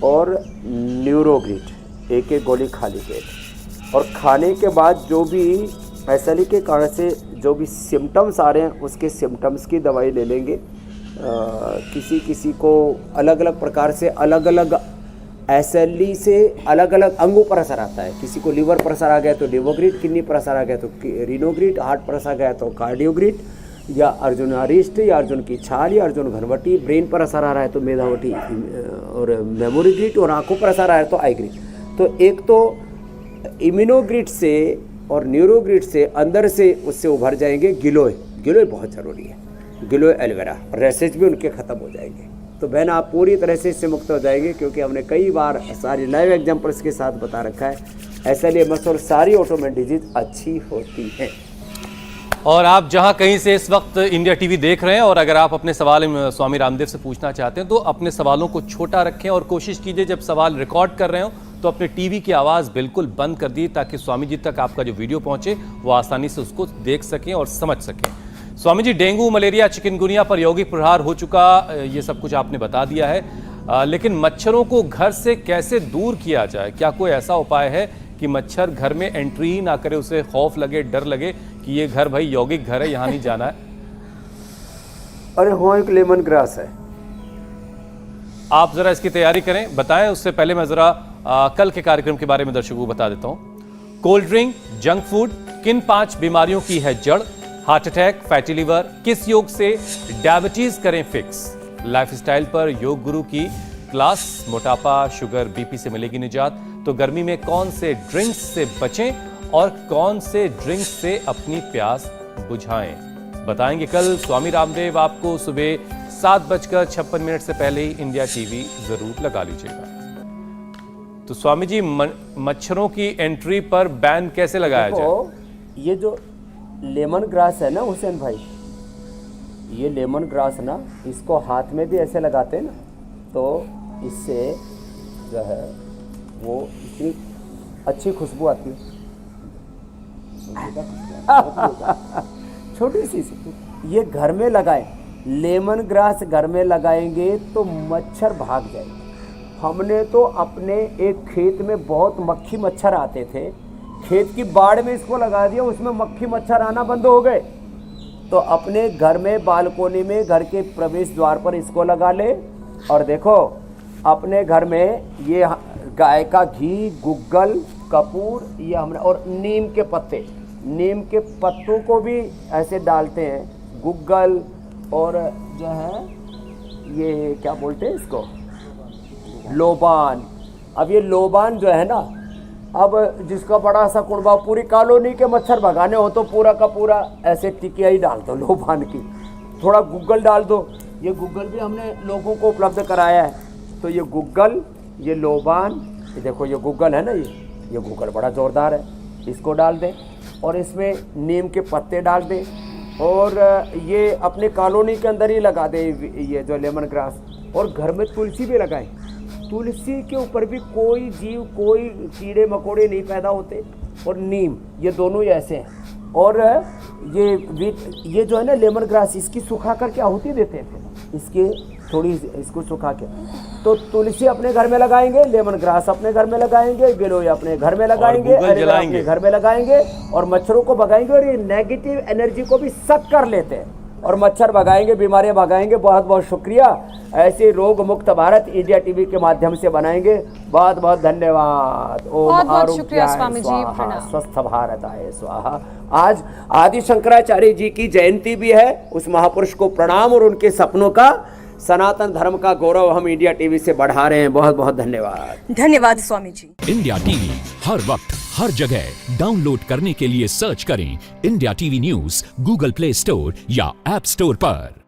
D: और न्यूरोग्रिट एक एक गोली खाली पेट, और खाने के बाद जो भी SLE के कारण से जो भी सिम्टम्स आ रहे हैं उसके सिम्टम्स की दवाई ले लेंगे। किसी को अलग अलग प्रकार से अलग अलग SLE से अलग अलग अंगों पर असर आता है। किसी को लीवर पर असर आ गया तो लिवोग्रिट, किडनी पर असर आ गया तो रीनोग्रिट, हार्ट पर असर आ गया तो कार्डियोग्रिट, या अर्जुन अरिष्ट, या अर्जुन की छाल, या अर्जुन घनवटी, ब्रेन पर असर आ रहा है तो मेधावटी और मेमोरीग्रिट, और आंखों पर असर आ रहा है तो आईग्रिट। तो एक तो इम्यूनोग्रिट से और न्यूरोग्रिट से अंदर से उससे उभर जाएंगे। गिलोय बहुत ज़रूरी है, गिलोय एलोवेरा, रैसेज भी उनके ख़त्म हो जाएंगे। तो बहन आप पूरी तरह से इससे मुक्त हो जाएंगे, क्योंकि हमने कई बार सारी लाइव एग्जाम्पल्स के साथ बता रखा है। SLA और सारी ऑटोमेन डिजीज अच्छी होती है।
A: और आप जहां कहीं से इस वक्त इंडिया टीवी देख रहे हैं और अगर आप अपने सवाल स्वामी रामदेव से पूछना चाहते हैं तो अपने सवालों को छोटा रखें और कोशिश कीजिए जब सवाल रिकॉर्ड कर रहे हो तो अपने टीवी की आवाज़ बिल्कुल बंद कर दी, ताकि स्वामी जी तक आपका जो वीडियो पहुंचे वो आसानी से उसको देख सकें और समझ सकें। Swami ji, dengue, malaria, chikungunya पर यौगिक प्रहार हो चुका, ये सब कुछ आपने बता दिया है, लेकिन मच्छरों को घर से कैसे दूर किया जाए? क्या कोई ऐसा उपाय है कि मच्छर घर में एंट्री ही ना करे, उसे खौफ लगे, डर लगे कि ये घर भाई यौगिक घर है, यहाँ नहीं जाना है?
D: अरे हाँ, एक लेमन ग्रास है।
A: आप जरा इसकी तैयारी करें, बताएं। उससे पहले मैं जरा कल के कार्यक्रम के बारे में दर्शकों को बता देता हूं। कोल्ड ड्रिंक, जंक फूड किन 5 बीमारियों की है जड़? हार्ट अटैक, फैटी लिवर, किस योग से डायबिटीज करें फिक्स? लाइफस्टाइल पर योग गुरु की क्लास, मोटापा, शुगर, बीपी से मिलेगी निजात। तो गर्मी में कौन से ड्रिंक्स से बचें और कौन से ड्रिंक्स से अपनी प्यास बुझाएं, बताएंगे कल स्वामी रामदेव आपको। सुबह 7:56 से पहले ही इंडिया टीवी जरूर लगा लीजिएगा। तो स्वामी जी, मच्छरों की एंट्री पर बैन कैसे लगाया जाए?
G: ये जो लेमन ग्रास है ना हुसैन भाई, ये लेमन ग्रास ना, इसको हाथ में भी ऐसे लगाते हैं ना, तो इससे जो है वो इतनी अच्छी खुशबू आती है। छोटी सी ये घर में लगाएं, लेमन ग्रास घर में लगाएंगे तो मच्छर भाग जाएंगे। हमने तो अपने एक खेत में बहुत मक्खी मच्छर आते थे, खेत की बाड़ में इसको लगा दिया, उसमें मक्खी मच्छर आना बंद हो गए। तो अपने घर में बालकोनी में घर के प्रवेश द्वार पर इसको लगा ले, और देखो अपने घर में ये गाय का घी, गुग्गल, कपूर, ये हमने, और नीम के पत्ते, नीम के पत्तों को भी ऐसे डालते हैं, गुग्गल, और जो है ये क्या बोलते हैं इसको, लोबान। अब ये लोबान जो है ना, अब जिसका बड़ा सा कुड़बा, पूरी कॉलोनी के मच्छर भगाने हो तो पूरा का पूरा ऐसे टिकिया ही डाल दो लोबान की, थोड़ा गुग्गल डाल दो। ये गुग्गल भी हमने लोगों को उपलब्ध कराया है। तो ये गुग्गल, ये लोबान, ये देखो ये गुग्गल है ना, ये गुग्गल बड़ा ज़ोरदार है, इसको डाल दें, और इसमें नीम के पत्ते डाल दें, और ये अपने कॉलोनी के अंदर ही लगा दें ये जो लेमन ग्रास। और घर में तुलसी भी लगाएं, तुलसी के ऊपर भी कोई जीव, कोई कीड़े मकोड़े नहीं पैदा होते। और नीम, ये दोनों ही ऐसे हैं। और ये जो है ना लेमन ग्रास, इसकी सुखा कर क्या आहुति देते हैं फिर, इसके थोड़ी इसको सुखा के। तो तुलसी अपने घर में लगाएंगे, लेमन ग्रास अपने घर में लगाएंगे, गिलोय अपने घर में लगाएंगे, अपने घर में लगाएंगे, और मच्छरों को भगाएंगे। और ये नेगेटिव एनर्जी को भी सक कर लेते हैं और मच्छर भगाएंगे, बीमारियां भगाएंगे। बहुत बहुत शुक्रिया। ऐसे रोग मुक्त भारत इंडिया टीवी के माध्यम से बनाएंगे। बहुत बहुत धन्यवाद।
B: बहुत बहुत शुक्रिया स्वामी जी, प्रणाम।
G: स्वस्थ भारत आए स्वाहा। आज आदि शंकराचार्य जी की जयंती भी है, उस महापुरुष को प्रणाम, और उनके सपनों का, सनातन धर्म का गौरव हम इंडिया टीवी से बढ़ा रहे हैं। बहुत बहुत धन्यवाद।
C: धन्यवाद स्वामी जी।
L: इंडिया टीवी हर वक्त हर जगह डाउनलोड करने के लिए सर्च करें India TV news Google play store या ऐप स्टोर पर।